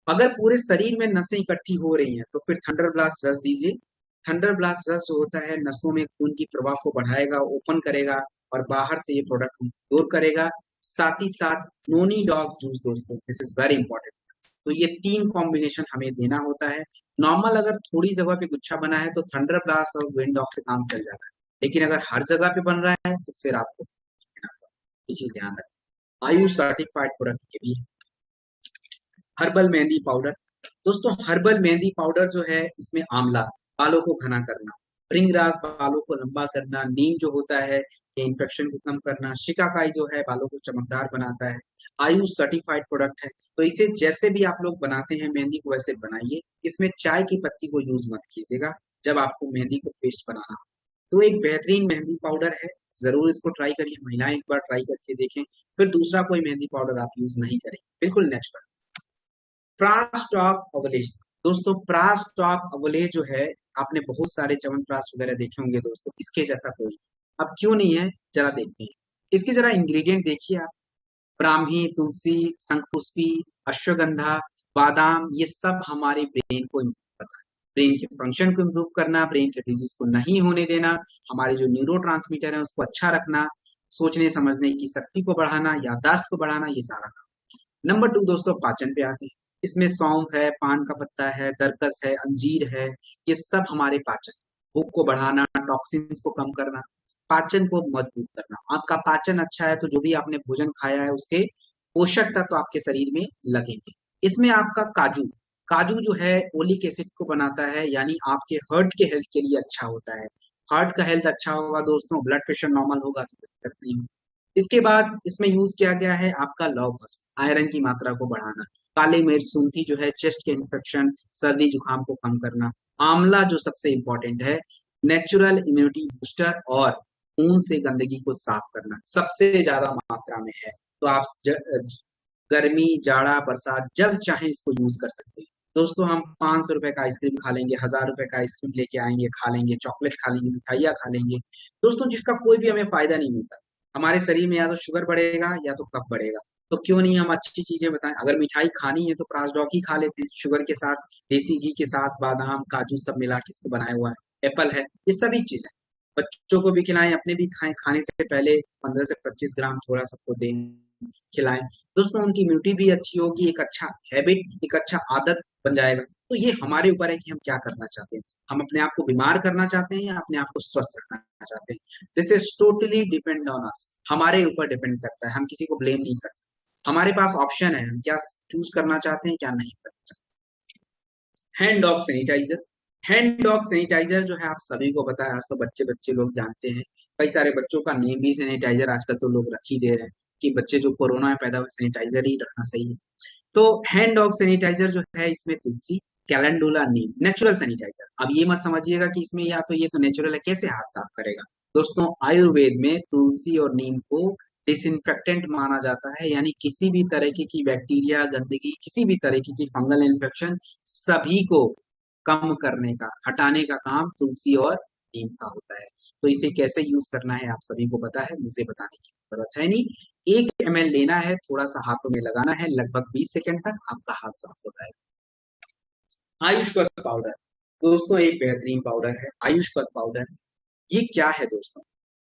अगर पूरे शरीर में नसें इकट्ठी हो रही हैं तो फिर थंडर ब्लास्ट रस दीजिए। थंडर ब्लास्ट रस जो होता है नसों में खून की प्रवाह को बढ़ाएगा, ओपन करेगा और बाहर से ये प्रोडक्ट दूर करेगा। साथ ही साथ नोनी डॉग जूस दोस्तों, दिस इज वेरी इंपॉर्टेंट। तो ये 3 कॉम्बिनेशन हमें देना होता है। नॉर्मल अगर थोड़ी जगह पे गुच्छा बना है तो थंडर ब्लास्ट और विंड डॉग से काम चल जाता है, लेकिन अगर हर जगह पे बन रहा है तो फिर आपको ये चीज ध्यान रखें। आयु सर्टिफाइड प्रोडक्ट के भी हर्बल मेहंदी पाउडर। दोस्तों हर्बल मेहंदी पाउडर जो है इसमें आंवला बालों को घना करना, भृंगराज बालों को लंबा करना, नीम जो होता है ये इन्फेक्शन को कम करना, शिकाकाई जो है बालों को चमकदार बनाता है। आयुष सर्टिफाइड प्रोडक्ट है, तो इसे जैसे भी आप लोग बनाते हैं मेहंदी को वैसे बनाइए। इसमें चाय की पत्ती को यूज मत कीजिएगा जब आपको मेहंदी को पेस्ट बनाना हो। तो एक बेहतरीन मेहंदी पाउडर है, जरूर इसको ट्राई करिए, महीना एक बार ट्राई करके देखें, फिर दूसरा कोई मेहंदी पाउडर आप यूज नहीं करें, बिल्कुल नेचुरल। प्रास्टॉक अवलेज। दोस्तों प्रास्टॉक अवलेज जो है, आपने बहुत सारे च्यवनप्राश वगैरह देखे होंगे दोस्तों, इसके जैसा कोई अब क्यों नहीं है, जरा देखते हैं। इसके जरा इंग्रेडिएंट देखिए आप, ब्राह्मी, तुलसी, शंखपुष्पी, अश्वगंधा, बादाम, ये सब हमारे ब्रेन को इम्प्रूव करना, ब्रेन के फंक्शन को इम्प्रूव करना, ब्रेन के डिजीज को नहीं होने देना, हमारे जो न्यूरो है उसको अच्छा रखना, सोचने समझने की शक्ति को बढ़ाना, याददाश्त को बढ़ाना, ये सारा। नंबर 2 दोस्तों पाचन पे आते हैं। इसमें सौंफ है, पान का पत्ता है, दरकस है, अंजीर है, ये सब हमारे पाचन, भूख को बढ़ाना, टॉक्सिन्स को कम करना, पाचन को मजबूत करना। आपका पाचन अच्छा है तो जो भी आपने भोजन खाया है उसके पोषक तत्व तो आपके शरीर में लगेंगे। इसमें आपका काजू, काजू जो है ओलिक एसिड को बनाता है, यानी आपके हार्ट के हेल्थ के लिए अच्छा होता है। हार्ट का हेल्थ अच्छा होगा दोस्तों, ब्लड प्रेशर नॉर्मल होगा तो दिक्कत नहीं होगी। इसके बाद इसमें यूज किया गया है आपका लौह भस्म, आयरन की मात्रा को बढ़ाना, काली मिर्च, सूंठी जो है चेस्ट के इन्फेक्शन, सर्दी जुकाम को कम करना, आंवला जो सबसे इंपॉर्टेंट है नेचुरल इम्यूनिटी बूस्टर, और खून से गंदगी को साफ करना सबसे ज्यादा मात्रा में है। तो आप गर्मी, जाड़ा, बरसात जब चाहे इसको यूज कर सकते हैं। दोस्तों हम 500 रुपए का आइसक्रीम खा लेंगे, 1000 रुपए का आइसक्रीम लेके आएंगे, खा लेंगे, चॉकलेट खा लेंगे, मिठाइयाँ खा लेंगे दोस्तों, जिसका कोई भी हमें फायदा नहीं मिलता। हमारे शरीर में या तो शुगर बढ़ेगा या तो कफ बढ़ेगा। तो क्यों नहीं हम अच्छी चीजें बताएं, अगर मिठाई खानी है तो प्रासडॉक ही खा लेते हैं, शुगर के साथ, देसी घी के साथ, बादाम, काजू सब मिला के इसको बनाया हुआ है, एप्पल है, ये सभी चीजें बच्चों को भी खिलाएं, अपने भी खाएं, खाने से पहले 15 से 25 ग्राम थोड़ा सबको दें, खिलाएं। दोस्तों उनकी इम्यूनिटी भी अच्छी होगी, एक अच्छा हैबिट, एक अच्छा आदत बन जाएगा। तो ये हमारे ऊपर है कि हम क्या करना चाहते हैं, हम अपने आप को बीमार करना चाहते हैं या अपने आप को स्वस्थ रखना चाहते हैं। This is totally depend on us, हमारे ऊपर डिपेंड करता है, हम किसी को ब्लेम नहीं कर सकते, हमारे पास ऑप्शन है, हम क्या चूज करना चाहते हैं क्या नहीं करना चाहते। Hand dog sanitizer. Hand dog sanitizer जो है आप सभी को पता है, आज तो बच्चे बच्चे लोग जानते हैं, कई सारे बच्चों का नेम भी सैनिटाइजर आजकल तो लोग रख ही दे रहे हैं कि बच्चे जो कोरोना में पैदा हुए सैनिटाइजर ही रखना सही है। तो हैंड डॉग सैनिटाइजर जो है इसमें तुलसी, कैलेंडुला, नीम, नेचुरल सैनिटाइजर। अब ये मत समझिएगा कि इसमें या तो ये तो नेचुरल है, कैसे हाथ साफ करेगा। दोस्तों आयुर्वेद में तुलसी और नीम को डिसइंफेक्टेंट माना जाता है, यानी किसी भी तरीके की बैक्टीरिया, गंदगी, किसी भी तरीके की फंगल इन्फेक्शन सभी को कम करने का, हटाने का काम तुलसी और नीम का होता है। तो इसे कैसे यूज करना है आप सभी को पता है, मुझे बताने की जरूरत है नहीं। 1 ml लेना है, थोड़ा सा हाथों में लगाना है, लगभग 20 सेकंड तक आपका हाथ साफ हो जाएगा। आयुष्वत पाउडर दोस्तों एक बेहतरीन पाउडर है आयुष्वत पाउडर। ये क्या है दोस्तों?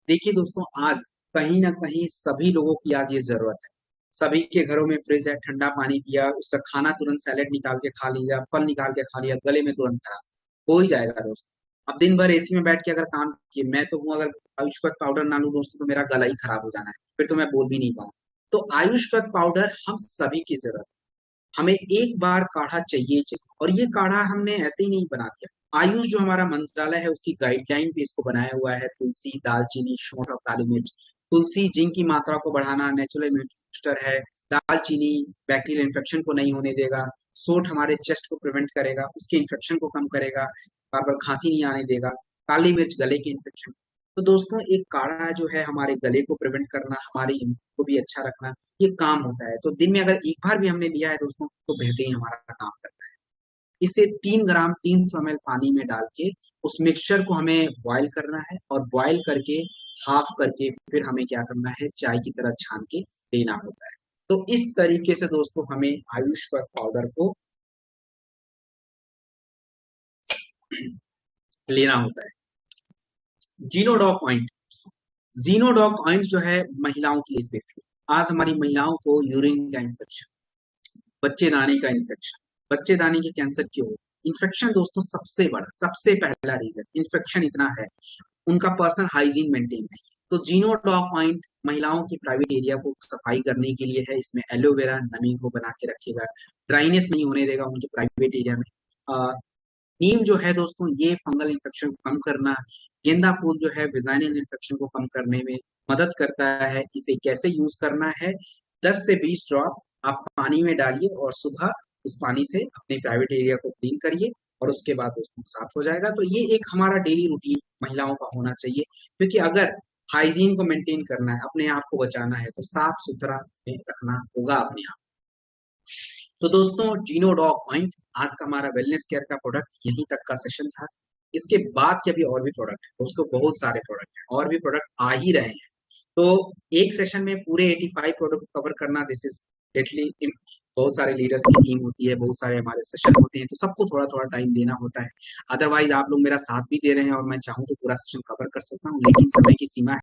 देखिए दोस्तों, आज कहीं ना कहीं सभी लोगों की आज ये जरूरत है। सभी के घरों में फ्रिज है, ठंडा पानी पिया, उसका खाना तुरंत सैलेड निकाल के खा लिया, फल निकाल के खा लिया, गले में तुरंत खराश हो ही जाएगा दोस्तों। अब दिन भर एसी में बैठ के अगर काम किए, मैं तो हूँ, अगर आयुष्वत पाउडर ना लूं दोस्तों तो मेरा गला ही खराब हो जाना है, फिर तो मैं बोल भी नहीं पाऊँ। तो आयुष्वत पाउडर हम सभी की जरूरत है। हमें एक बार काढ़ा चाहिए चाहिए, और ये काढ़ा हमने ऐसे ही नहीं बना दिया। आयुष जो हमारा मंत्रालय है उसकी गाइडलाइन पे इसको बनाया हुआ है। तुलसी, दालचीनी, शौंठ और काली मिर्च। तुलसी जिंक की मात्रा को बढ़ाना, नेचुरल इम्यूनिटी बूस्टर है। दालचीनी बैक्टीरियल इन्फेक्शन को नहीं होने देगा। सोंठ हमारे चेस्ट को प्रिवेंट करेगा, उसके इन्फेक्शन को कम करेगा, बार बार खांसी नहीं आने देगा। काली मिर्च गले के इन्फेक्शन। तो दोस्तों एक काढ़ा जो है हमारे गले को प्रिवेंट करना, हमारे इम्यूनिटी को भी अच्छा रखना, ये काम होता है। तो दिन में अगर एक बार भी हमने लिया है दोस्तों तो बेहतरीन हमारा काम करता है। इसे 3 ग्राम 300 ml पानी में डाल के उस मिक्सचर को हमें बॉईल करना है, और बॉईल करके हाफ करके फिर हमें क्या करना है, चाय की तरह छान के देना होता है। तो इस तरीके से दोस्तों हमें आयुष्वत पाउडर को लेना होता है। जीनोडॉक ऑइंट, जीनोडॉक ऑइंट जो है महिलाओं के लिए स्पेशली। आज हमारी महिलाओं को यूरिन का इन्फेक्शन, बच्चे दाने का इन्फेक्शन, बच्चे दाने के कैंसर क्यों? इन्फेक्शन दोस्तों सबसे बड़ा, सबसे पहला रीजन इन्फेक्शन इतना है, उनका पर्सनल हाइजीन मेंटेन नहीं है। तो जीनोडॉक पॉइंट महिलाओं की प्राइवेट एरिया को सफाई करने के लिए है। इसमें एलोवेरा नमी को बना के रखेगा, ड्राइनेस नहीं होने देगा उनके प्राइवेट एरिया में। नीम जो है दोस्तों ये फंगल इन्फेक्शन को कम करना, गेंदा फूल जो है विजाइनल इन्फेक्शन को कम करने में मदद करता है। इसे कैसे यूज करना है, 10 से 20 ड्रॉप आप पानी में डालिए और सुबह उस पानी से अपने प्राइवेट एरिया को क्लीन करिए, और उसके बाद दोस्तों साफ हो जाएगा। तो ये एक हमारा डेली रूटीन महिलाओं का होना चाहिए, क्योंकि अगर हाइजीन को मेंटेन करना है, अपने आप को बचाना है, तो साफ सुथरा रखना होगा अपने आप। तो दोस्तों जीनोडॉक ऑइंट आज का हमारा वेलनेस केयर का प्रोडक्ट यहीं तक का सेशन था। इसके बाद के अभी और भी प्रोडक्ट है दोस्तों, बहुत सारे प्रोडक्ट हैं, और भी प्रोडक्ट आ ही रहे हैं। तो एक सेशन में पूरे 85 प्रोडक्ट को कवर करना, दिस इज डेटली। बहुत सारे लीडर्स की टीम होती है, बहुत सारे हमारे सेशन होते हैं, तो सबको थोड़ा थोड़ा टाइम देना होता है। अदरवाइज आप लोग मेरा साथ भी दे रहे हैं और मैं चाहूँ तो पूरा सेशन कवर कर सकता हूँ, लेकिन समय की सीमा है।